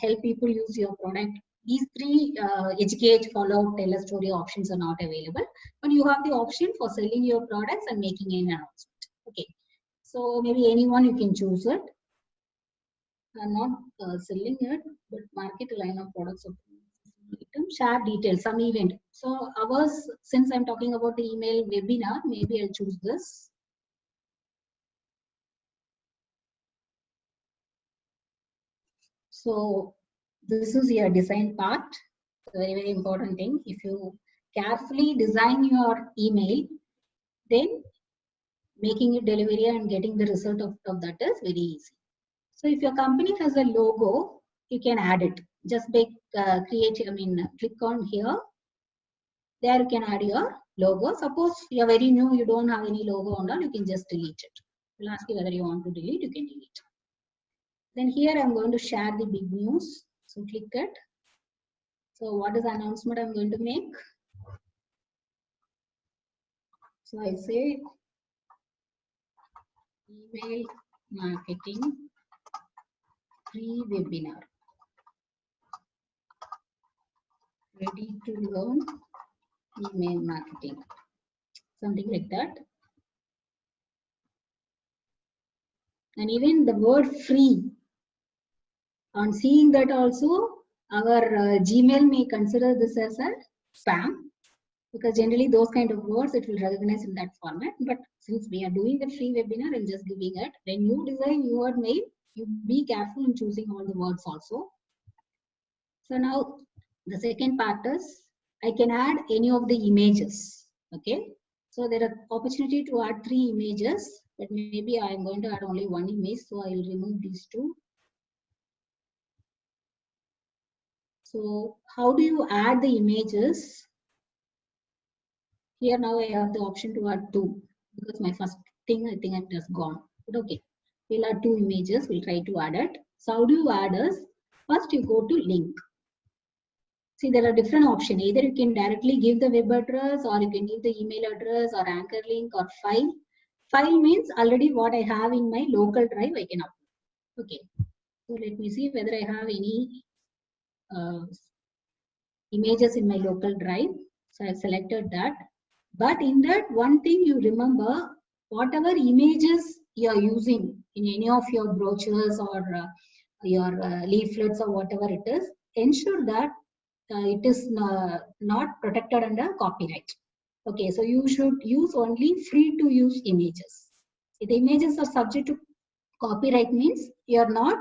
Help people use your product. These three educate, follow, tell a story options are not available, but you have the option for selling your products and making an announcement. Okay, so maybe anyone you can choose it. I'm not selling it, but market line of products of share details, some event. So ours, since I'm talking about the email webinar, maybe I'll choose this. So this is your design part. Very, very important thing. If you carefully design your email, then making it delivery and getting the result of that is very easy. So if your company has a logo, you can add it. Just click on here. There you can add your logo. Suppose you're very new, you don't have any logo on that, you can just delete it. We'll ask you whether you want to delete, you can delete. Then here I'm going to share the big news. So click it. So what is the announcement I'm going to make? So I say email marketing free webinar. Ready to learn email marketing. Something like that. And even the word free, on seeing that also, our Gmail may consider this as a spam, because generally those kind of words it will recognize in that format. But since we are doing the free webinar and just giving it, when you design your mail, you be careful in choosing all the words also. So now the second part is I can add any of the images. Okay, so there are opportunity to add 3 images, but maybe I am going to add only 1 image, so I will remove these 2. So how do you add the images? Here now I have the option to add 2, because my first thing I think it has gone. But okay, we'll add 2 images. We'll try to add it. So how do you add us? First you go to link. See, there are different options. Either you can directly give the web address, or you can give the email address, or anchor link, or file. File means already what I have in my local drive I can upload. Okay, so let me see whether I have any images in my local drive. So I've selected that. But in that, one thing you remember, whatever images you are using in any of your brochures or your leaflets or whatever it is, ensure that it is not protected under copyright. Okay, so you should use only free to use images. If the images are subject to copyright means you are not,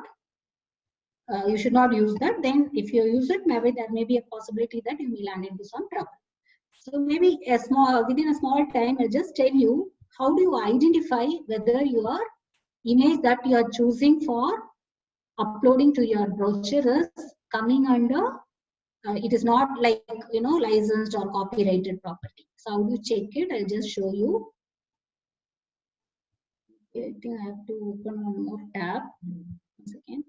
you should not use that. Then if you use it, maybe there may be a possibility that you may land into some trouble. So maybe within a small time, I'll just tell you how do you identify whether your image that you are choosing for uploading to your brochure is coming under, it is not like, licensed or copyrighted property. So how do you check it? I'll just show you. I think I have to open one more tab. 1 second.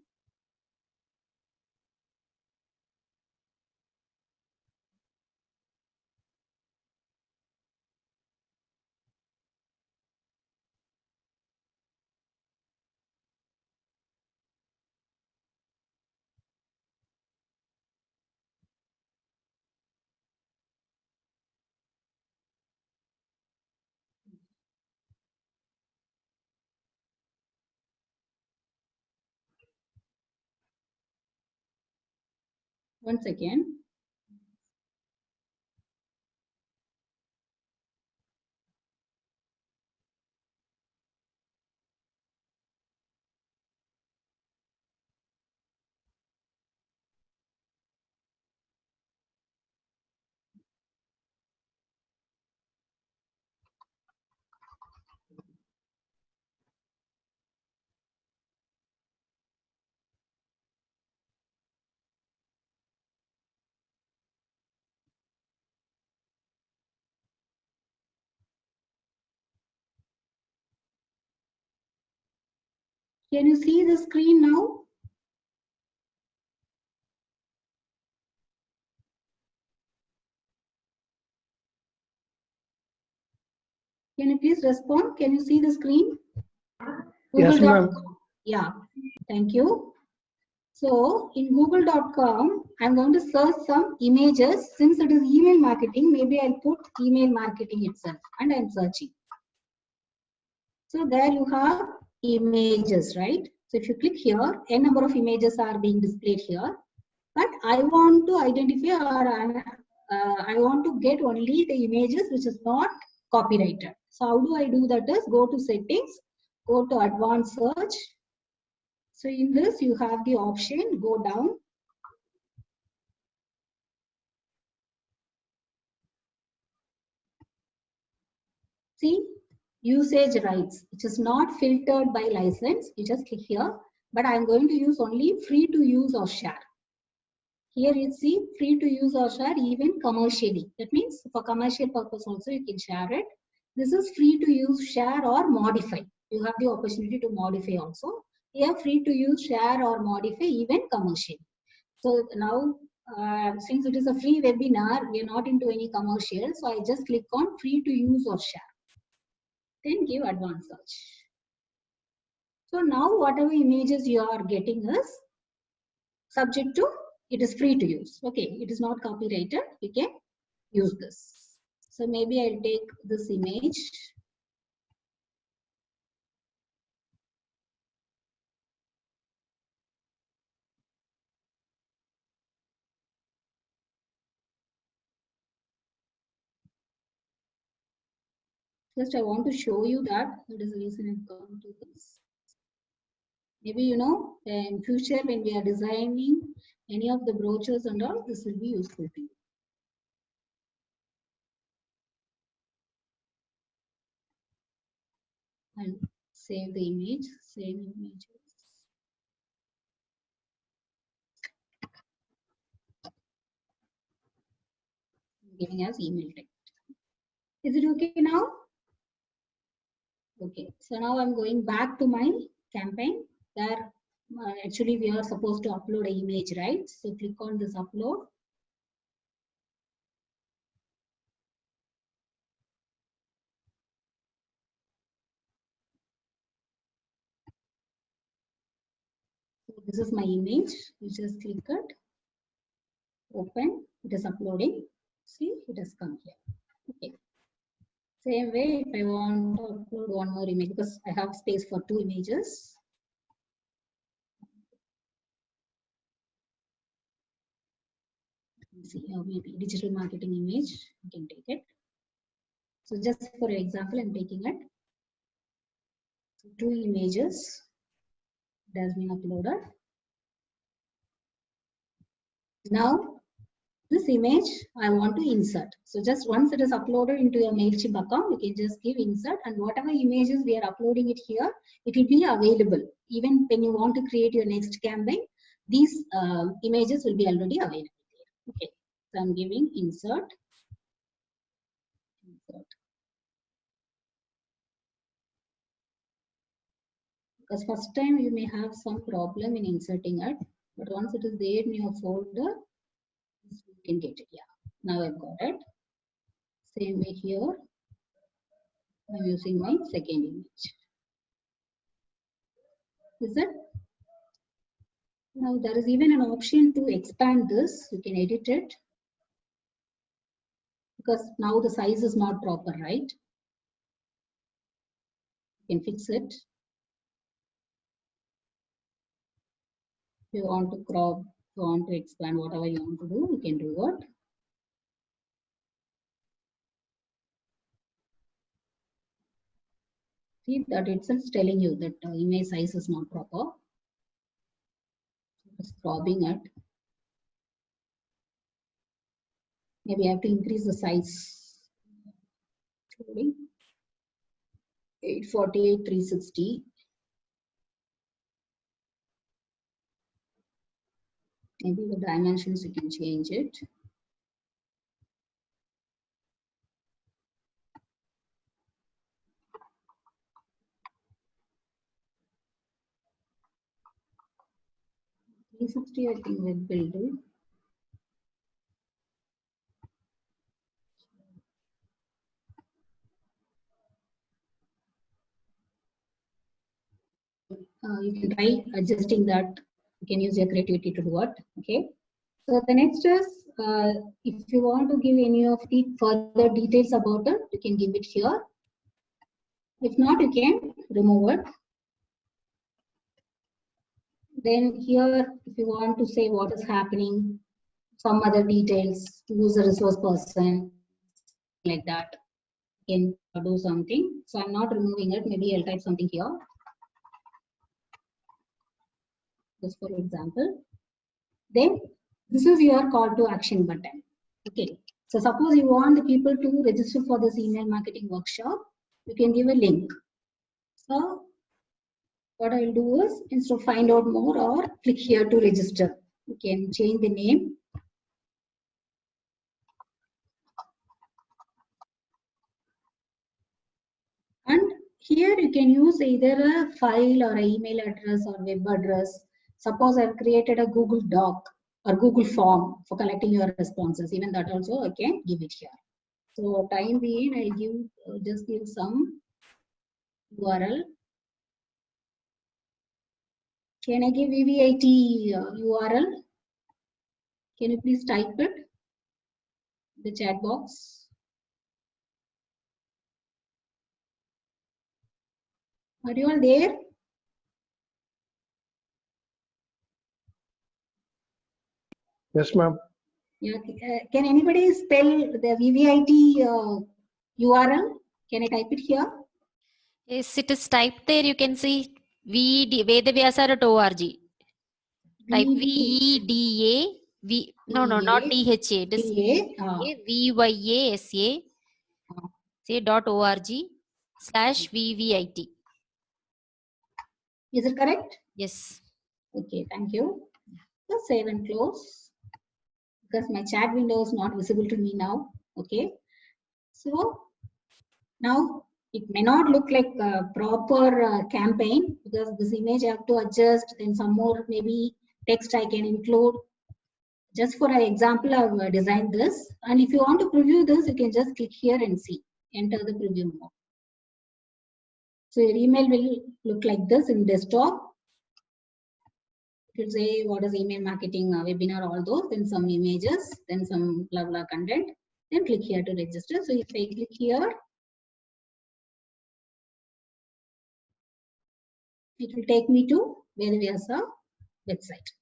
Once again. Can you see the screen now? Can you please respond? Can you see the screen? Yes, ma'am. Google.com. Yeah, thank you. So in google.com, I'm going to search some images. Since it is email marketing, maybe I'll put email marketing itself and I'm searching. So there you have images, right? So if you click here, a number of images are being displayed here. But I want to identify or I want to get only the images which is not copyrighted. So how do I do that is go to settings, go to advanced search. So in this you have the option, go down. See, usage rights, which is not filtered by license. You just click here, but I'm going to use only free to use or share. Here you see free to use or share even commercially. That means for commercial purpose also you can share it. This is free to use, share or modify. You have the opportunity to modify also. Here free to use, share or modify even commercially. So now since it is a free webinar, we are not into any commercial. So I just click on free to use or share. Then give advanced search. So now whatever images you are getting is subject to, it is free to use. Okay, it is not copyrighted. You can use this. So maybe I'll take this image. Just I want to show you that is the reason I've gone to this. Maybe in future when we are designing any of the brochures and all, this will be useful to you. And save the image, save images. Giving us email text. Is it okay now? Okay, so now I'm going back to my campaign. There actually we are supposed to upload an image, right? So click on this upload. So this is my image. You just click it, open, it is uploading. See, it has come here. Okay. Same way, if I want to upload one more image, because I have space for 2 images. See, maybe digital marketing image, you can take it. So just for example, I'm taking it. 2 images that has been uploaded. Now this image I want to insert. So just once it is uploaded into your MailChimp account, you can just give insert, and whatever images we are uploading it here, it will be available. Even when you want to create your next campaign, these images will be already available here. Okay, so I'm giving insert. Because first time you may have some problem in inserting it, but once it is there in your folder, you can get it. Yeah, now I've got it. Same way here, I'm using my second image. Is it? Now there is even an option to expand this. You can edit it because now the size is not proper, right? You can fix it. If you want to crop, if you want to expand, whatever you want to do, you can do it. See that itself telling you that image size is not proper. Just cropping it. Maybe I have to increase the size. 848, 360. Maybe the dimensions you can change it. I think will do. You can try adjusting that. You can use your creativity to do it. Okay. So the next is, if you want to give any of the further details about it, you can give it here. If not, you can remove it. Then here, if you want to say what is happening, some other details, who's the resource person, like that, you can do something. So I'm not removing it. Maybe I'll type something here. Just for example. Then this is your call to action button. Okay. So suppose you want the people to register for this email marketing workshop, you can give a link. So what I'll do is, instead of find out more or click here to register, you can change the name. And here you can use either a file or an email address or web address. Suppose I've created a Google Doc or Google form for collecting your responses. Even that also I can give it here. So time being, I'll give just give some URL. Can I give VVIT URL? Can you please type it? The chat box. Are you all there? Yes, ma'am. Yeah. Can anybody spell the VVIT URL? Can I type it here? Yes, it is typed there. You can see vedavyasa.org. Type VEDA. No, not DHA. It is VYASA. Say .org/VVIT. Is it correct? Yes. Okay, thank you. So save and close. Because my chat window is not visible to me now. Okay. So now it may not look like a proper campaign because this image I have to adjust, then some more maybe text I can include. Just for an example, I've designed this. And if you want to preview this, you can just click here and see. Enter the preview mode. So your email will look like this in desktop. It will say what is email marketing webinar, all those, then some images, then some blah blah content. Then click here to register. So if I click here, it will take me to Vedavyasa website.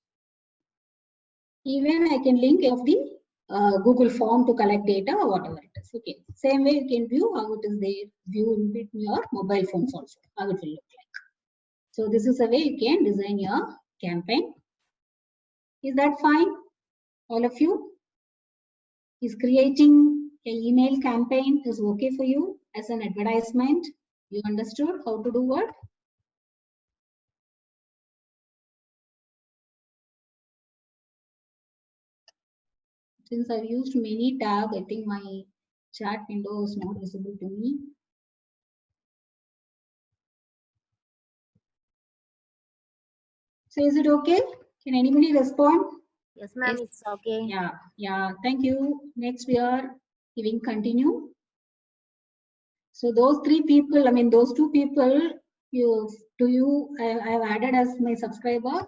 Even I can link of the Google form to collect data or whatever it is. Okay. Same way you can view how it is there. View in your mobile phones also, how it will look like. So this is a way you can design your campaign. Is that fine? All of you? Is creating an email campaign is okay for you as an advertisement? You understood how to do what? Since I've used many tabs, I think my chat window is not visible to me. So is it okay? Can anybody respond? Yes, ma'am, Yes. it's okay. Yeah, thank you. Next we are giving continue. So those three people, I mean those two people, I've added as my subscriber.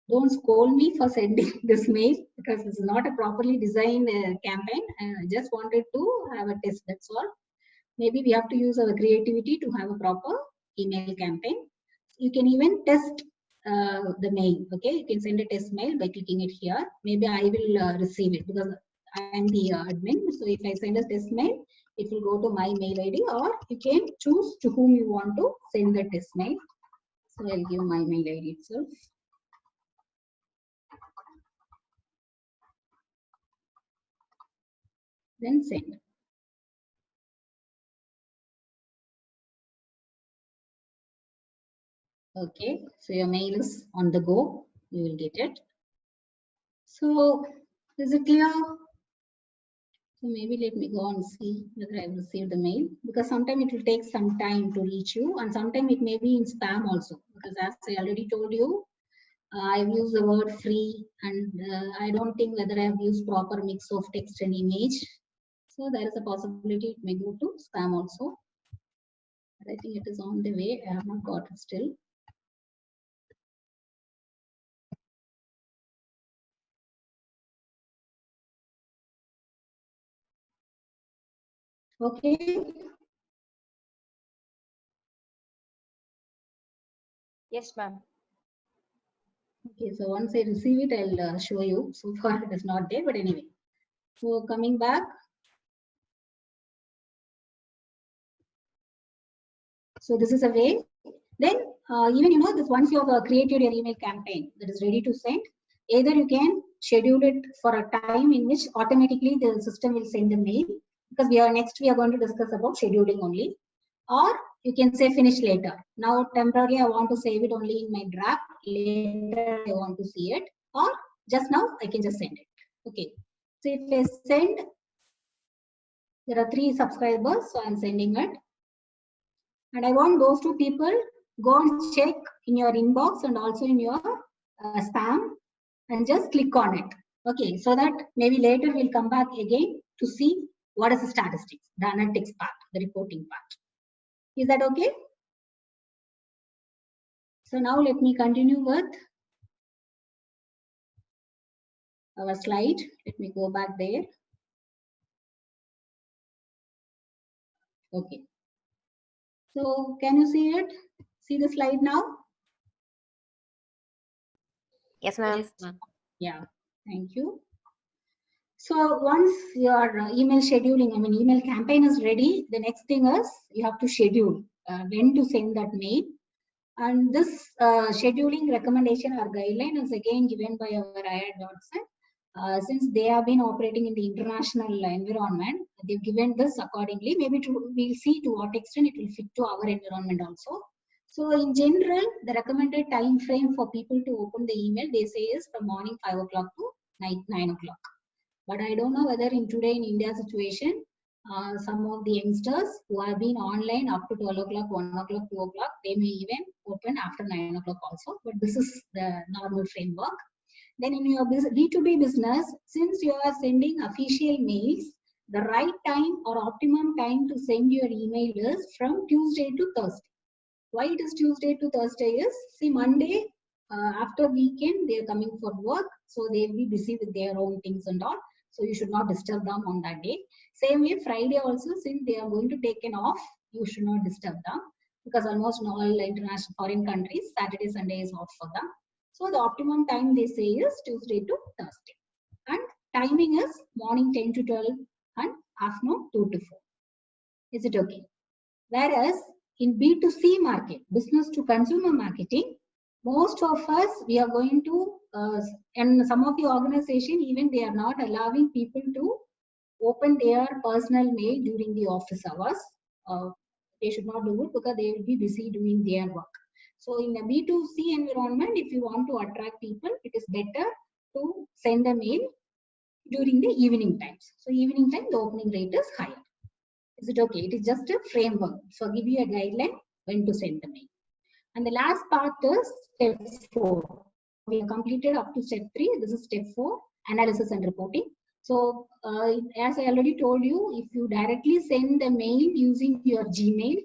Don't scold me for sending this mail because it's not a properly designed campaign. I just wanted to have a test, that's all. Maybe we have to use our creativity to have a proper email campaign. You can even test the mail, okay? You can send a test mail by clicking it here. Maybe I will receive it because I am the admin. So if I send a test mail, it will go to my mail ID, or you can choose to whom you want to send the test mail. So I'll give my mail ID itself. Then send. Okay, so your mail is on the go. You will get it. So is it clear? So maybe let me go and see whether I've received the mail, because sometimes it will take some time to reach you, and sometimes it may be in spam also, because as I already told you, I've used the word free, and I don't think whether I've used proper mix of text and image. So there is a possibility it may go to spam also. But I think it is on the way. I have not got it still. Okay. Yes, ma'am. Okay, so once I receive it, I'll show you. So far it is not there, but anyway. So coming back. So this is a way. Then even this once you have created your email campaign that is ready to send, either you can schedule it for a time in which automatically the system will send the mail, because we are going to discuss about scheduling only, or you can say finish later. Now temporarily I want to save it only in my draft, later I want to see it, or just now I can just send it. Okay, so if I send, there are 3 subscribers, so I'm sending it, and I want those 2 people go and check in your inbox and also in your spam and just click on it. Okay, so that maybe later we'll come back again to see what is the statistics, the analytics part, the reporting part. Is that okay? So now let me continue with our slide. Let me go back there. Okay. So can you see it? See the slide now? Yes, ma'am. Yes, ma'am. Yeah, thank you. So once your email scheduling, email campaign is ready, the next thing is you have to schedule when to send that mail. And this scheduling recommendation or guideline is again given by our IR.SET. Since they have been operating in the international environment, they've given this accordingly. Maybe we'll see to what extent it will fit to our environment also. So in general, the recommended time frame for people to open the email, they say is from morning 5 o'clock to night 9 o'clock. But I don't know whether in today in India situation, some of the youngsters who have been online up to 12 o'clock, 1 o'clock, 2 o'clock, they may even open after 9 o'clock also. But this is the normal framework. Then in your B2B business, since you are sending official mails, the right time or optimum time to send your email is from Tuesday to Thursday. Why it is Tuesday to Thursday is, see, Monday after weekend they are coming for work, so they will be busy with their own things and all. So you should not disturb them on that day. Same way Friday also, since they are going to take an off, you should not disturb them, because almost in all international foreign countries, Saturday, Sunday is off for them. So the optimum time they say is Tuesday to Thursday. And Timing is morning 10 to 12 and afternoon 2 to 4. Is it okay? Whereas in B2C market, business to consumer marketing, most of us, we are going to, and some of the organization, even they are not allowing people to open their personal mail during the office hours. They should not do it because they will be busy doing their work. So in a B2C environment, if you want to attract people, it is better to send a mail during the evening times. So evening time, the opening rate is higher. Is it okay? It is just a framework. So I'll give you a guideline when to send the mail. And the last part is step 4. We have completed up to step 3. This is step 4, analysis and reporting. So as I already told you, if you directly send the mail using your Gmail,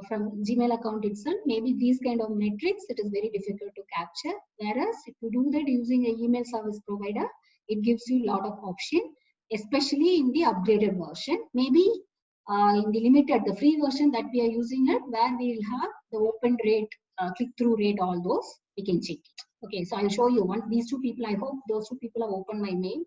from Gmail account itself, maybe these kind of metrics, it is very difficult to capture. Whereas if you do that using an email service provider, it gives you a lot of option, especially in the upgraded version. Maybe in the limited, the free version that we are using it, where we will have the open rate, click-through rate, all those, we can check it. Okay, so I'll show you one. These two people, I hope those two people have opened my mail.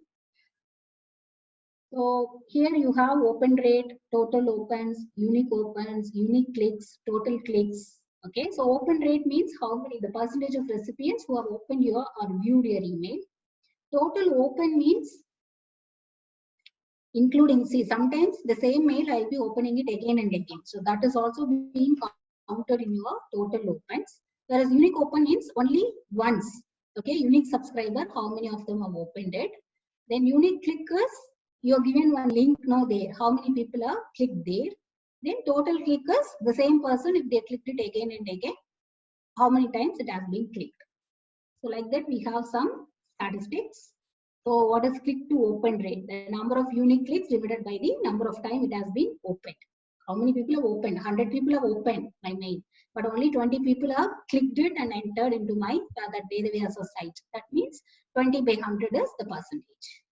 So here you have open rate, total opens, unique clicks, total clicks. Okay, so open rate means how many, the percentage of recipients who have opened your or viewed your email. Total open means including, see, sometimes the same mail I'll be opening it again and again. So that is also being counted in your total opens. Whereas unique open means only once. Okay, unique subscriber, how many of them have opened it. Then unique clickers, you are given one link now there. How many people are clicked there? Then total clickers, the same person, if they clicked it again and again, how many times it has been clicked. So like that, we have some statistics. So what is click to open rate? The number of unique clicks divided by the number of time it has been opened. How many people have opened? 100 people have opened my mail, but only 20 people have clicked it and entered into my that database or site. That means 20 by 100 is the percentage.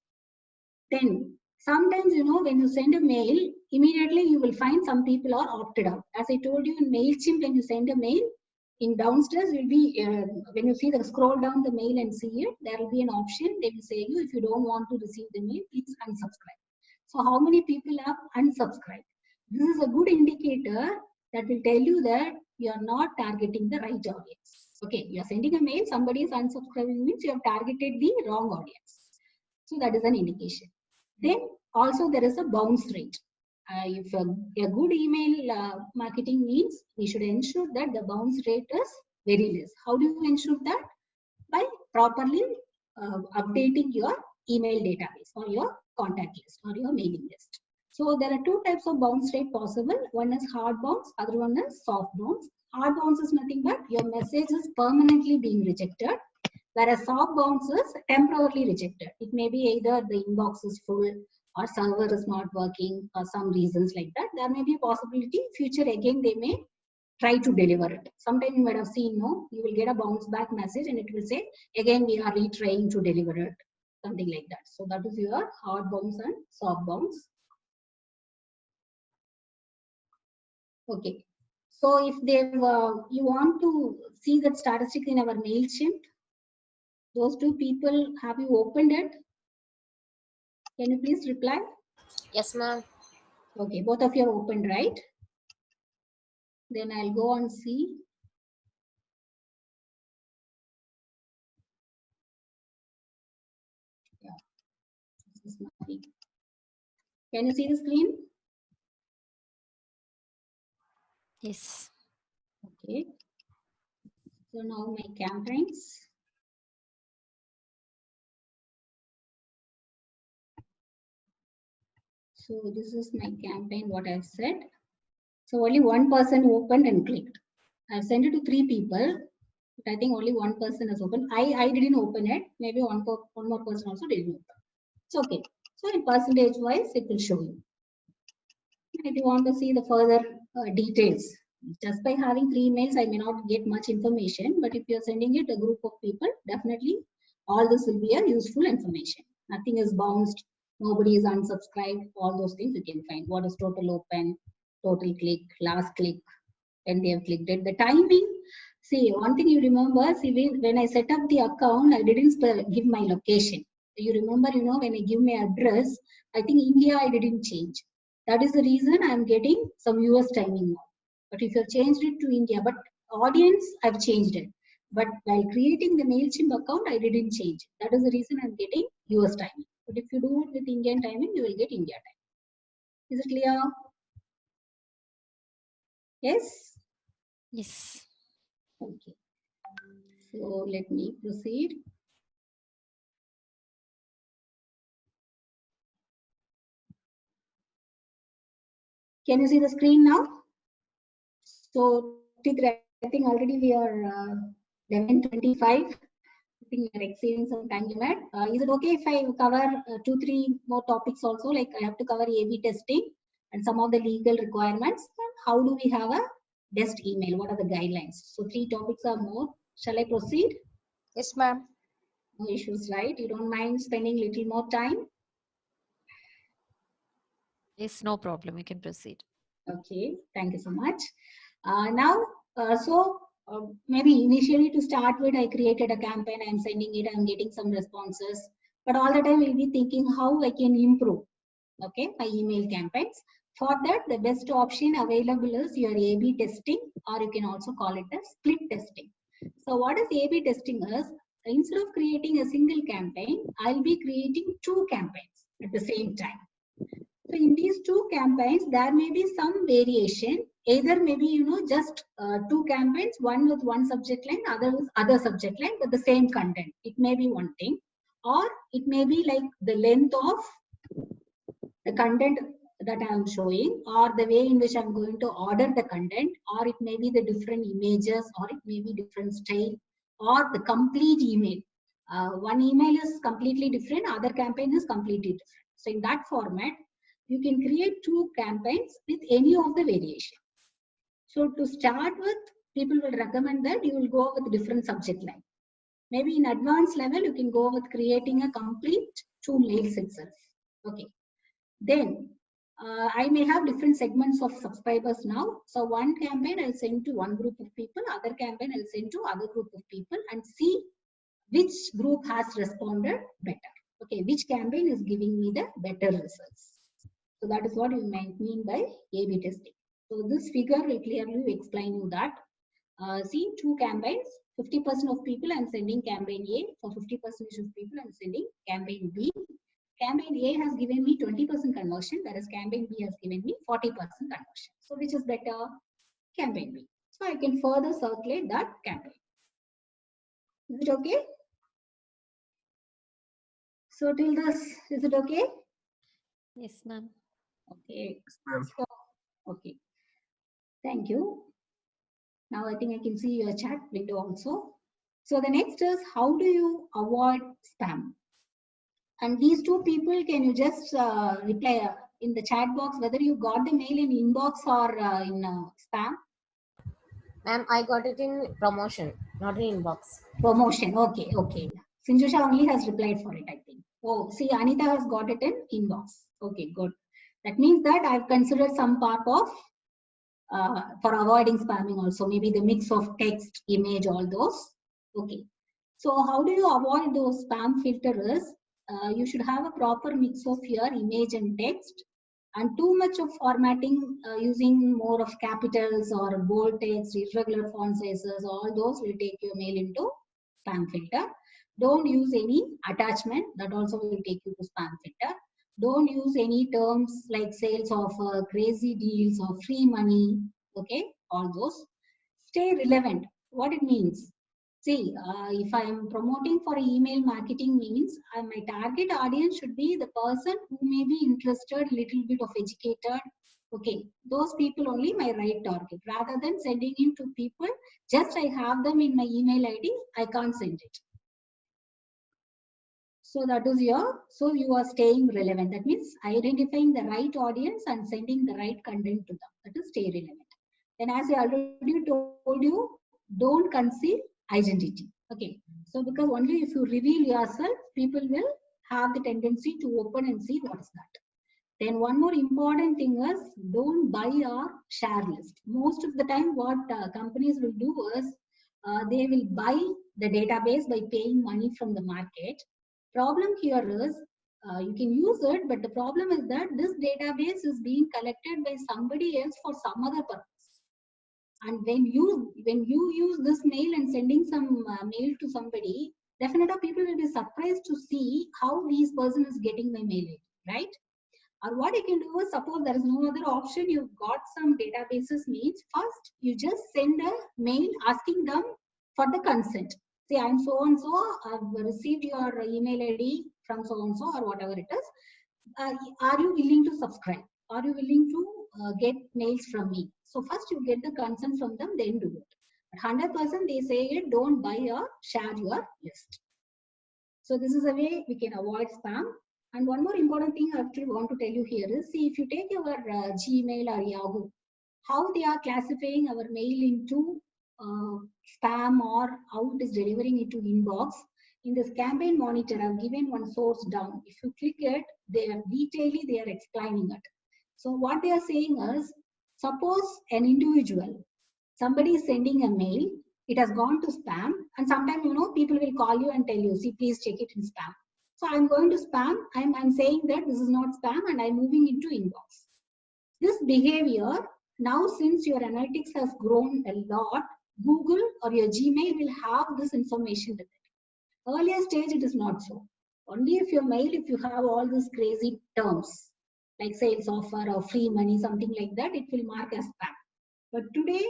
Then sometimes, you know, when you send a mail, immediately you will find some people are opted out. As I told you in MailChimp, when you send a mail, in downstairs will be, when you see the scroll down the mail and see it, there will be an option. They will say you, if you don't want to receive the mail, please unsubscribe. So how many people have unsubscribed? This is a good indicator that will tell you that you are not targeting the right audience. Okay, you are sending a mail, somebody is unsubscribing, means you have targeted the wrong audience. So that is an indication. Then also there is a bounce rate. If a good email marketing means, we should ensure that the bounce rate is very less. How do you ensure that? By properly updating your email database or your contact list or your mailing list. So there are two types of bounce rate possible. One is hard bounce, other one is soft bounce. Hard bounce is nothing but your message is permanently being rejected, whereas soft bounce is temporarily rejected. It may be either the inbox is full or server is not working or some reasons like that. There may be a possibility future again they may try to deliver it. Sometimes you might have seen, no, you will get a bounce back message and it will say again we are retrying to deliver it, something like that. So that is your hard bounce and soft bounce. Okay, so if they you want to see that statistic in our MailChimp, those two people, have you opened it? Can you please reply? Yes, ma'am. Okay, both of you are opened, right? Then I'll go and see. Yeah. This is my... Can you see the screen? Yes. Okay. So now my campaigns. So this is my campaign, what I've said. So only one person opened and clicked. I've sent it to 3 people, but I think only one person has opened. I didn't open it. Maybe one more person also didn't open. It's okay. So in percentage wise, it will show you. If you want to see the further details, just by having 3 emails, I may not get much information, but if you're sending it to a group of people, definitely all this will be a useful information. Nothing is bounced, nobody is unsubscribed, all those things you can find. What is total open, total click, last click, when they have clicked it. The timing, see, one thing you remember, see, when I set up the account, I didn't give my location. You remember, when I give my address, I think India I didn't change. That is the reason I'm getting some US timing now. But if you've changed it to India, but audience, I've changed it. But while creating the MailChimp account, I didn't change. That is the reason I'm getting US timing. But if you do it with Indian timing, you will get India time. Is it clear? Yes? Yes. Okay. So let me proceed. Can you see the screen now? So I think already we are 11:25. I think we are exceeding some time limit. Is it okay if I cover 2-3 more topics also? Like I have to cover A/B testing and some of the legal requirements. And how do we have a best email? What are the guidelines? So 3 topics or more. Shall I proceed? Yes, ma'am. No issues, right? You don't mind spending little more time? Yes, no problem. You can proceed. Okay, thank you so much. Now, maybe initially to start with, I created a campaign, I'm sending it, I'm getting some responses, but all the time we'll be thinking how I can improve, okay, my email campaigns. For that, the best option available is your A/B testing, or you can also call it as split testing. So what is A/B testing is, instead of creating a single campaign, I'll be creating 2 campaigns at the same time. So in these 2 campaigns, there may be some variation. Either maybe, just 2 campaigns, one with one subject line, other with other subject line, but the same content. It may be one thing. Or it may be like the length of the content that I am showing, or the way in which I'm going to order the content, or it may be the different images, or it may be different style, or the complete email. One email is completely different, other campaign is completely different. So in that format, you can create 2 campaigns with any of the variation. So to start with, people will recommend that you will go with different subject line. Maybe in advanced level, you can go with creating a complete 2 mails itself. Okay. Then I may have different segments of subscribers now. So one campaign I'll send to one group of people, other campaign I'll send to other group of people, and see which group has responded better. Okay, which campaign is giving me the better results. So that is what you might mean by A/B testing. So this figure will clearly explain you that. See, 2 campaigns, 50% of people I'm sending campaign A, for 50% of people I'm sending campaign B. Campaign A has given me 20% conversion, whereas campaign B has given me 40% conversion. So which is better? Campaign B. So I can further circulate that campaign. Is it okay? So till this, is it okay? Yes, ma'am. Okay. So, okay. Thank you. Now I think I can see your chat window also. So the next is, how do you avoid spam? And these 2 people, can you just reply in the chat box whether you got the mail in inbox or in spam? Ma'am, I got it in promotion, not in inbox. Promotion. Okay, okay. Sinjusha only has replied for it, I think. Oh, see, Anita has got it in inbox. Okay, good. That means that I've considered some part of for avoiding spamming also, maybe the mix of text, image, all those. Okay. So how do you avoid those spam filters? You should have a proper mix of your image and text, and too much of formatting using more of capitals or bold text, irregular font sizes, all those will take your mail into spam filter. Don't use any attachment, that also will take you to spam filter. Don't use any terms like sales offer, crazy deals, or free money. Okay, all those. Stay relevant. What it means? See, if I am promoting for email marketing, means my target audience should be the person who may be interested, little bit of educated. Okay, those people only my right target. Rather than sending in to people, just I have them in my email ID, I can't send it. So that is so you are staying relevant. That means identifying the right audience and sending the right content to them. That is stay relevant. Then as I already told you, don't conceal identity. Okay. So because only if you reveal yourself, people will have the tendency to open and see what is that. Then one more important thing is, don't buy or share list. Most of the time what companies will do is, they will buy the database by paying money from the market. Problem here is you can use it, but the problem is that this database is being collected by somebody else for some other purpose. And when you use this mail and sending some mail to somebody, definitely people will be surprised to see how this person is getting my mail, right? Or what you can do is, suppose there is no other option, you've got some databases means, first you just send a mail asking them for the consent. Say, I'm so and so, I've received your email ID from so and so or whatever it is. Are you willing to subscribe? Are you willing to get mails from me? So first you get the consent from them, then do it. But 100% they say it, don't buy or share your list. So this is a way we can avoid spam. And one more important thing I actually want to tell you here is, see, if you take your Gmail or Yahoo, how they are classifying our mail into spam or how it is delivering it to inbox. In this campaign monitor, I've given one source down. If you click it, they are explaining it. So what they are saying is, suppose an individual, somebody is sending a mail, it has gone to spam, and sometimes, people will call you and tell you, see, please check it in spam. So I'm going to spam, I'm saying that this is not spam and I'm moving into inbox. This behavior, now since your analytics has grown a lot, Google or your Gmail will have this information with it. Earlier stage, it is not so. Only if your mail, if you have all these crazy terms, like sales offer or free money, something like that, it will mark as spam. But today,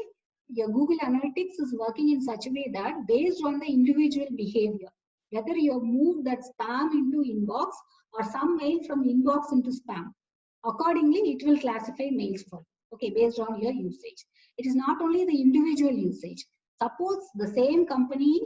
your Google Analytics is working in such a way that based on the individual behavior, whether you have moved that spam into inbox or some mail from inbox into spam, accordingly, it will classify mails for you, okay, based on your usage. It is not only the individual usage. Suppose the same company,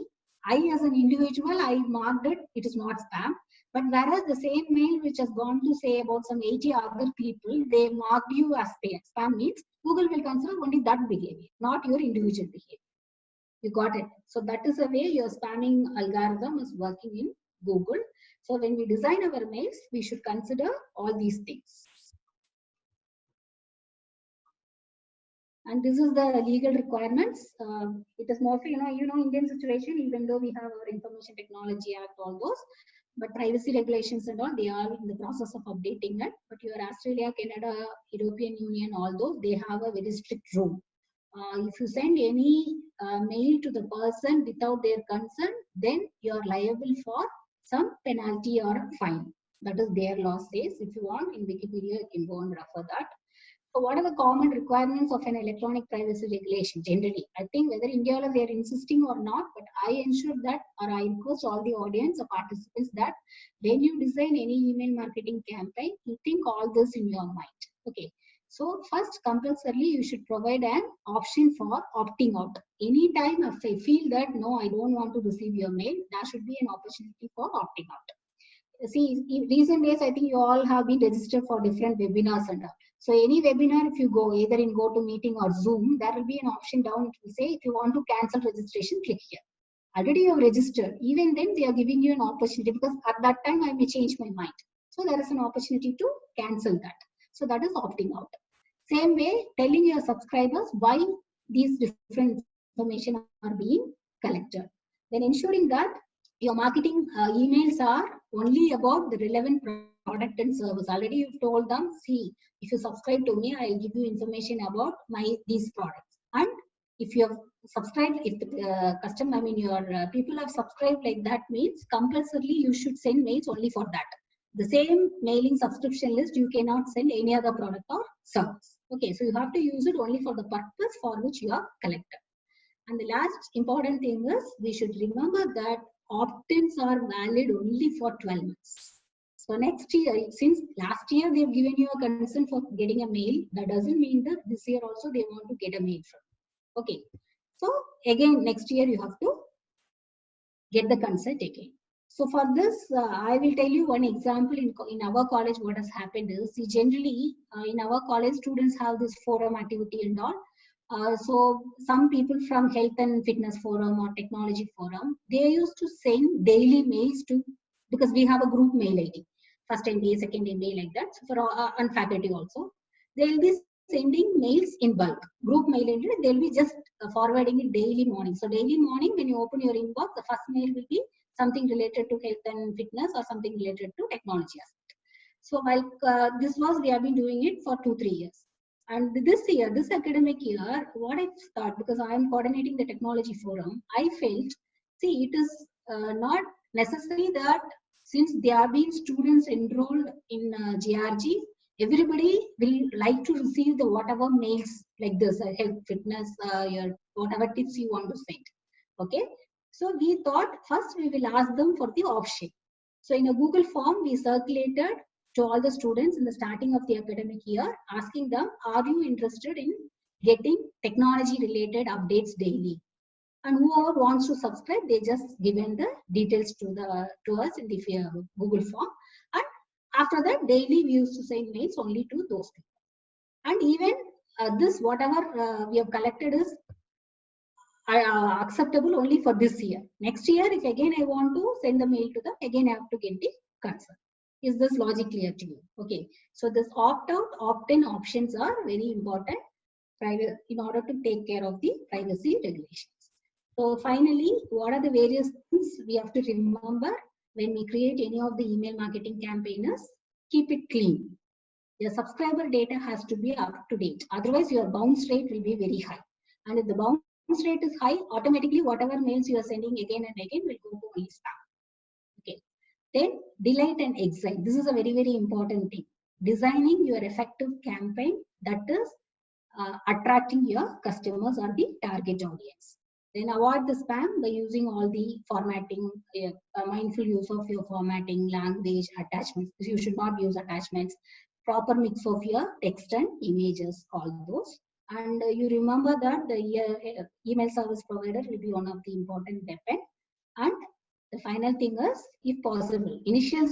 I as an individual, I marked it, it is not spam. But whereas the same mail which has gone to say about some 80 other people, they marked you as spam means Google will consider only that behavior, not your individual behavior. You got it? So that is the way your spamming algorithm is working in Google. So when we design our mails, we should consider all these things. And this is the legal requirements. It is mostly, Indian situation, even though we have our Information Technology Act, all those, but privacy regulations and all, they are in the process of updating that. But your Australia, Canada, European Union, all those, they have a very strict rule. If you send any mail to the person without their consent, then you are liable for some penalty or fine. That is their law says. If you want, in Wikipedia, you can go and refer that. So what are the common requirements of an electronic privacy regulation generally? I think whether India they are insisting or not, but I ensure that, or I request all the audience, the participants, that when you design any email marketing campaign, you think all this in your mind. Okay. So first, compulsorily, you should provide an option for opting out. Anytime if I feel that, no, I don't want to receive your mail, there should be an opportunity for opting out. See, in recent days, I think you all have been registered for different webinars and all. So any webinar, if you go either in GoToMeeting or Zoom, there will be an option down. It will say, if you want to cancel registration, click here. Already you have registered. Even then, they are giving you an opportunity because at that time, I may change my mind. So there is an opportunity to cancel that. So that is opting out. Same way, telling your subscribers why these different information are being collected. Then ensuring that your marketing emails are only about the relevant product and service. Already you've told them, see, if you subscribe to me, I'll give you information about these products. And if you have subscribed, if the customer, your people have subscribed like that, means compulsorily you should send mails only for that. The same mailing subscription list, you cannot send any other product or service. Okay, so you have to use it only for the purpose for which you are collected. And the last important thing is, we should remember that opt-ins are valid only for 12 months. So next year, since last year they've given you a consent for getting a mail, that doesn't mean that this year also they want to get a mail from you. Okay, so again, next year you have to get the consent again. So for this, I will tell you one example in our college. What has happened is, generally in our college, students have this forum activity and all. So some people from health and fitness forum or technology forum, they used to send daily mails to, because we have a group mail ID, first MBA, second MBA, like that. So for and faculty also, they will be sending mails in bulk, group mail ID. They'll be just forwarding it daily morning. So daily morning, when you open your inbox, the first mail will be something related to health and fitness or something related to technology aspect. So while we have been doing it for 2-3 years. And this academic year, what I thought, because I am coordinating the technology forum, I felt, see, it is not necessary that since there have been students enrolled in GRG, everybody will like to receive the whatever mails like this, health, fitness, your whatever tips you want to send. Okay, so we thought first we will ask them for the option. So in a Google form, we circulated to all the students in the starting of the academic year, asking them, are you interested in getting technology related updates daily? And whoever wants to subscribe, they just given the details to us in the Google form. And after that, daily we used to send mails only to those people. And even this, whatever we have collected is acceptable only for this year. Next year, if again I want to send the mail to them, again I have to get the consent. Is this logic clear to you? Okay. So this opt-out, opt-in options are very important in order to take care of the privacy regulations. So finally, what are the various things we have to remember when we create any of the email marketing campaigners? Keep it clean. Your subscriber data has to be up to date. Otherwise, your bounce rate will be very high. And if the bounce rate is high, automatically whatever mails you are sending again and again will go to spam. Okay. Then delight and excite. This is a very, very important thing. Designing your effective campaign that is attracting your customers or the target audience. Then avoid the spam by using all the formatting, mindful use of your formatting, language, attachments. You should not use attachments. Proper mix of your text and images, all those. And you remember that the email service provider will be one of the important depend. And the final thing is, if possible, initial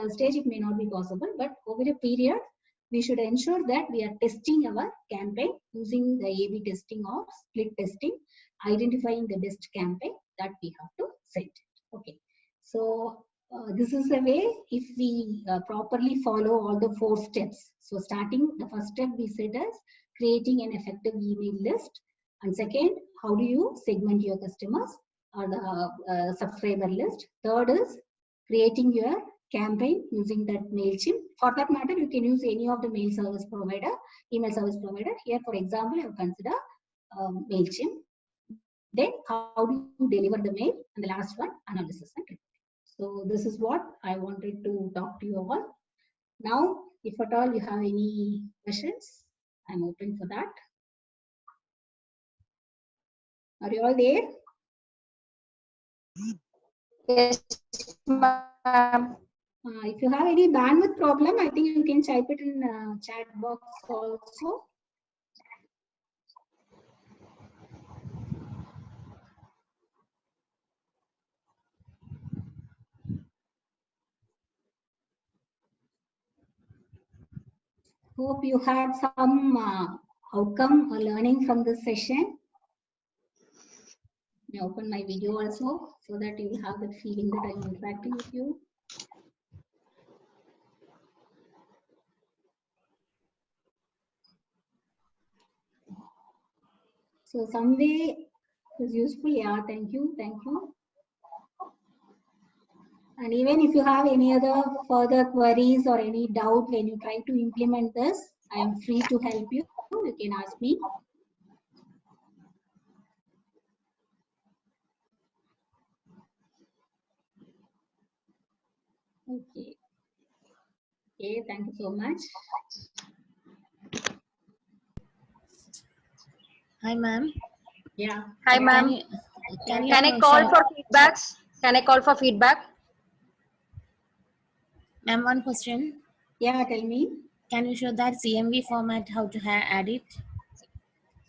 stage it may not be possible, but over a period, we should ensure that we are testing our campaign using the A/B testing or split testing, identifying the best campaign that we have to set. Okay, so this is a way if we properly follow all the 4 steps. So starting, the first step we said is creating an effective email list, and second, how do you segment your customers or the subscriber list. Third is creating your campaign using that MailChimp. For that matter, you can use any of the email service provider. Here, for example, I have considered MailChimp. Then how do you deliver the mail? And the last one, analysis and reporting. So this is what I wanted to talk to you all. Now, if at all you have any questions, I'm open for that. Are you all there? Yes, ma'am. If you have any bandwidth problem, I think you can type it in chat box also. Hope you had some outcome or learning from this session. I open my video also so that you will have that feeling that I'm interacting with you. So some way is useful. Yeah, thank you. Thank you. And even if you have any other further queries or any doubt when you try to implement this, I am free to help you. You can ask me. Okay. Okay, thank you so much. Hi, ma'am. Yeah. Hi, ma'am. Can I call for feedbacks? Can I call for feedback? Ma'am, one question. Yeah, tell me. Can you show that CMV format, how to add it?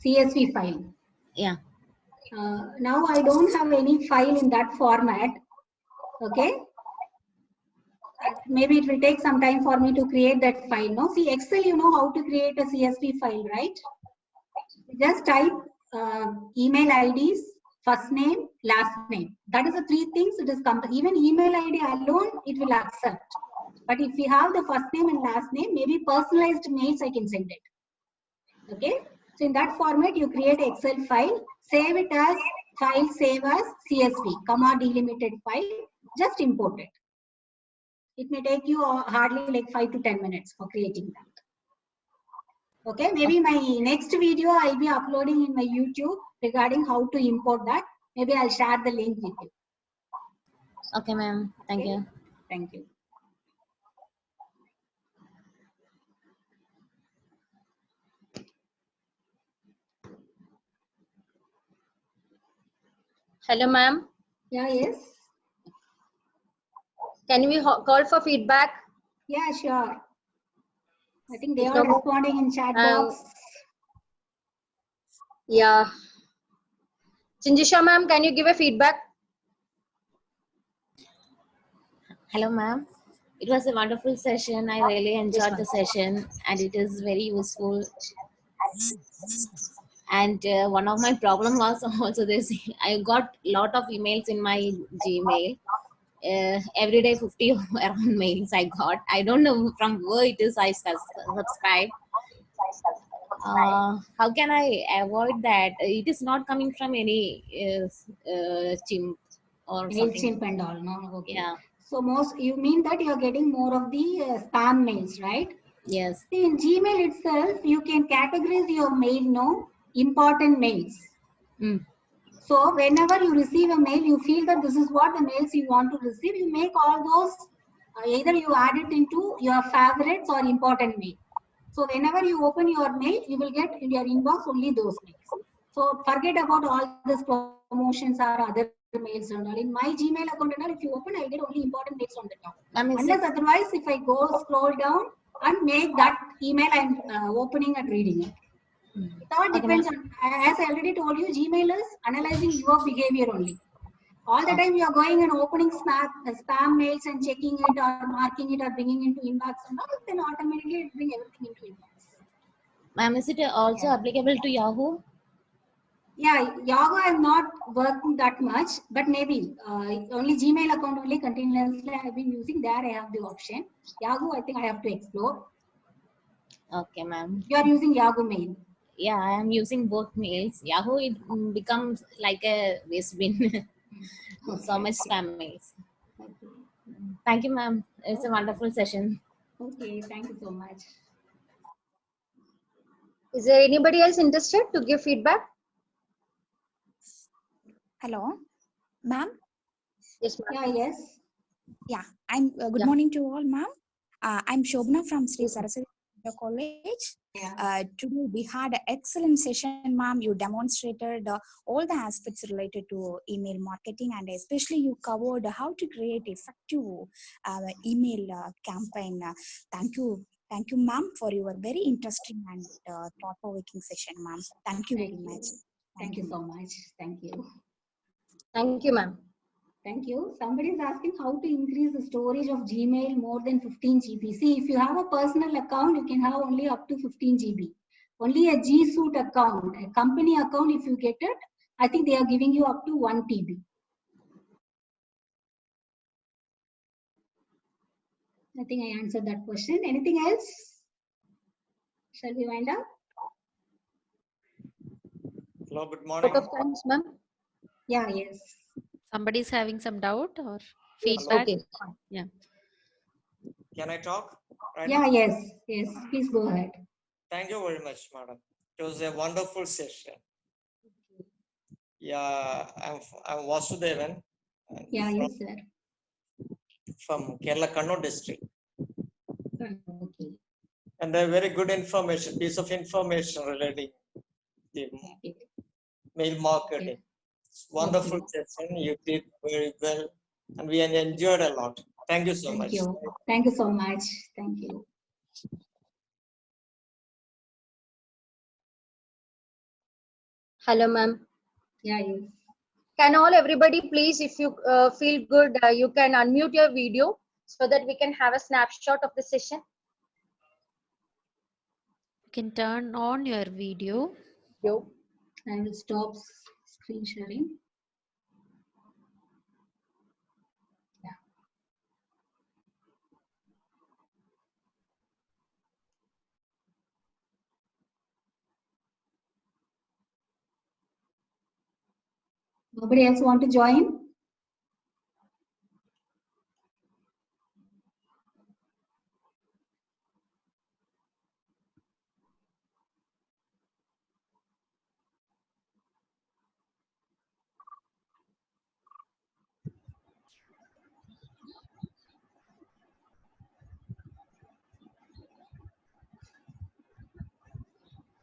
CSV file. Yeah. Now I don't have any file in that format. Okay. Maybe it will take some time for me to create that file. No, see, Excel, you know how to create a CSV file, right? Just type email IDs, first name, last name. That is the 3 things it is even email ID alone, it will accept. But if we have the first name and last name, maybe personalized mails I can send it. Okay. So in that format, you create Excel file, save it as file, save as CSV, comma delimited file. just import it. It may take you hardly like 5 to 10 minutes for creating that. Okay, maybe my next video I'll be uploading in my YouTube regarding how to import that. Maybe I'll share the link with you. Okay, ma'am. Thank you. Thank you. Hello, ma'am. Yeah, yes. Can we call for feedback? Yeah, sure. I think they If are no- responding in chat box. Yeah. Chinjisha, ma'am, can you give a feedback? Hello, ma'am. It was a wonderful session. I really enjoyed ma'am. the session, and it is very useful. And one of my problem was also this. I got lot of emails in my Gmail. Every day 50 around mails I got. I don't know from where it is I subscribe. How can I avoid that? It is not coming from any chimp or something. MailChimp and all, no? Okay. Yeah. So most, you mean that you're getting more of the spam mails, right? Yes. See, in Gmail itself, you can categorize your mail, no? Important mails. Mm. So whenever you receive a mail, you feel that this is what the mails you want to receive, you make all those, either you add it into your favorites or important mail. So whenever you open your mail, you will get in your inbox only those mails. So forget about all these promotions or other mails and all. In my Gmail account and all, if you open, I get only important mails on the top. Unless otherwise, if I go scroll down and make that email, I'm opening and reading it. It all depends on, as I already told you, Gmail is analyzing your behavior only. All the time you are going and opening spam mails and checking it or marking it or bringing into inbox and all, then automatically it bring everything into inbox. Ma'am, is it also applicable to Yahoo? Yeah, Yahoo I'm not working that much, but maybe only Gmail account only continuously I've been using. There I have the option. Yahoo I think I have to explore. Okay, ma'am. You are using Yahoo Mail. Yeah, I am using both mails. Yahoo, it becomes like a waste bin. So much spam mails. Okay. Thank you, ma'am. It's a wonderful session. Okay, thank you so much. Is there anybody else interested to give feedback? Hello, ma'am. Yes, ma'am. Yeah, yes. Yeah, I'm good morning to all, ma'am. I'm Shobna from Sri Saraswati College. Today we had an excellent session, ma'am. You demonstrated all the aspects related to email marketing, and especially you covered how to create effective email campaign. Thank you, ma'am, for your very interesting and thought-provoking session, ma'am. Thank you very much. Thank you so much. Thank you. Thank you, ma'am. Thank you. Somebody is asking how to increase the storage of Gmail more than 15 GB. See, if you have a personal account, you can have only up to 15 GB. Only a G Suite account, a company account, if you get it, I think they are giving you up to 1 TB. I think I answered that question. Anything else? Shall we wind up? Hello, good morning. Out of times, ma'am. Yeah, yes. Somebody's having some doubt or feedback? Okay. Yeah. Can I talk? Right Yeah, now? yes, yes. Please go ahead. Thank you very much, madam. It was a wonderful session. Yeah, I'm Vasudevan. Yeah, yes, sir. From Kerala Kannur district. Okay. And a very good information, piece of information relating the mail marketing. Wonderful session. You did very well, and we enjoyed a lot. Thank you so much. Thank you. Thank you so much. Thank you. Hello, ma'am. Yeah, yes. Can everybody please, if you feel good, you can unmute your video so that we can have a snapshot of the session. You can turn on your video. I will stop screen sharing. Yeah. Nobody else want to join?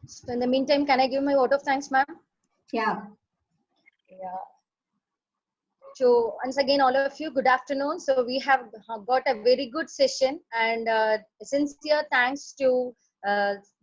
So in the meantime, can I give my vote of thanks, ma'am? Yeah. Yeah. So once again, all of you, good afternoon. So we have got a very good session, and sincere thanks to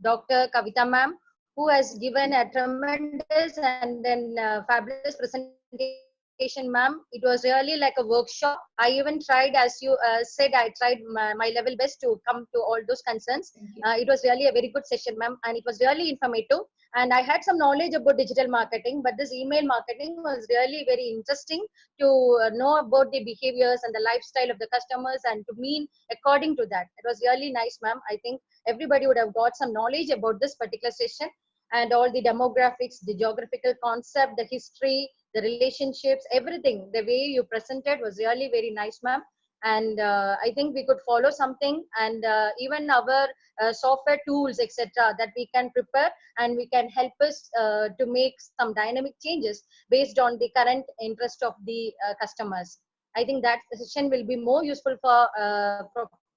Dr. Kavita ma'am, who has given a tremendous and then fabulous presentation, ma'am. It was really like a workshop. I even tried, as you said, I tried my level best to come to all those concerns. It was really a very good session, ma'am, and it was really informative. And I had some knowledge about digital marketing, but this email marketing was really very interesting to know about the behaviors and the lifestyle of the customers and to mean according to that. It was really nice, ma'am. I think everybody would have got some knowledge about this particular session and all the demographics, the geographical concept, the history, the relationships, everything. The way you presented was really very nice, ma'am. And I think we could follow something, and even our software tools, etc., that we can prepare and we can help us to make some dynamic changes based on the current interest of the customers. I think that session will be more useful for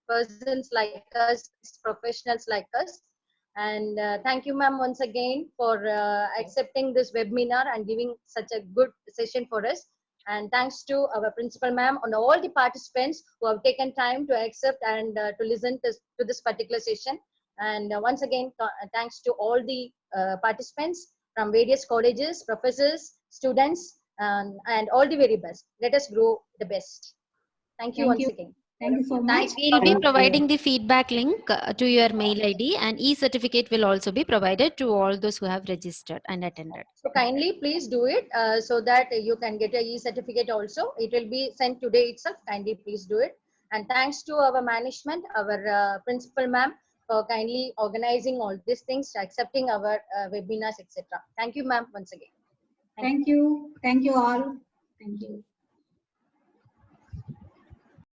persons like us, professionals like us. And thank you, ma'am, once again for accepting this webinar and giving such a good session for us. And thanks to our principal, ma'am, and all the participants who have taken time to accept and to listen to this particular session. And once again, thanks to all the participants from various colleges, professors, students, and all the very best. Let us grow the best. Thank you once again. Thank you so much. We'll be providing the feedback link to your mail ID, and e-certificate will also be provided to all those who have registered and attended. So kindly please do it so that you can get a e-certificate also. It will be sent today itself. Kindly please do it. And thanks to our management, our principal ma'am, for kindly organizing all these things, accepting our webinars, etc. Thank you, ma'am, once again. Thank you. Thank you all. Thank you.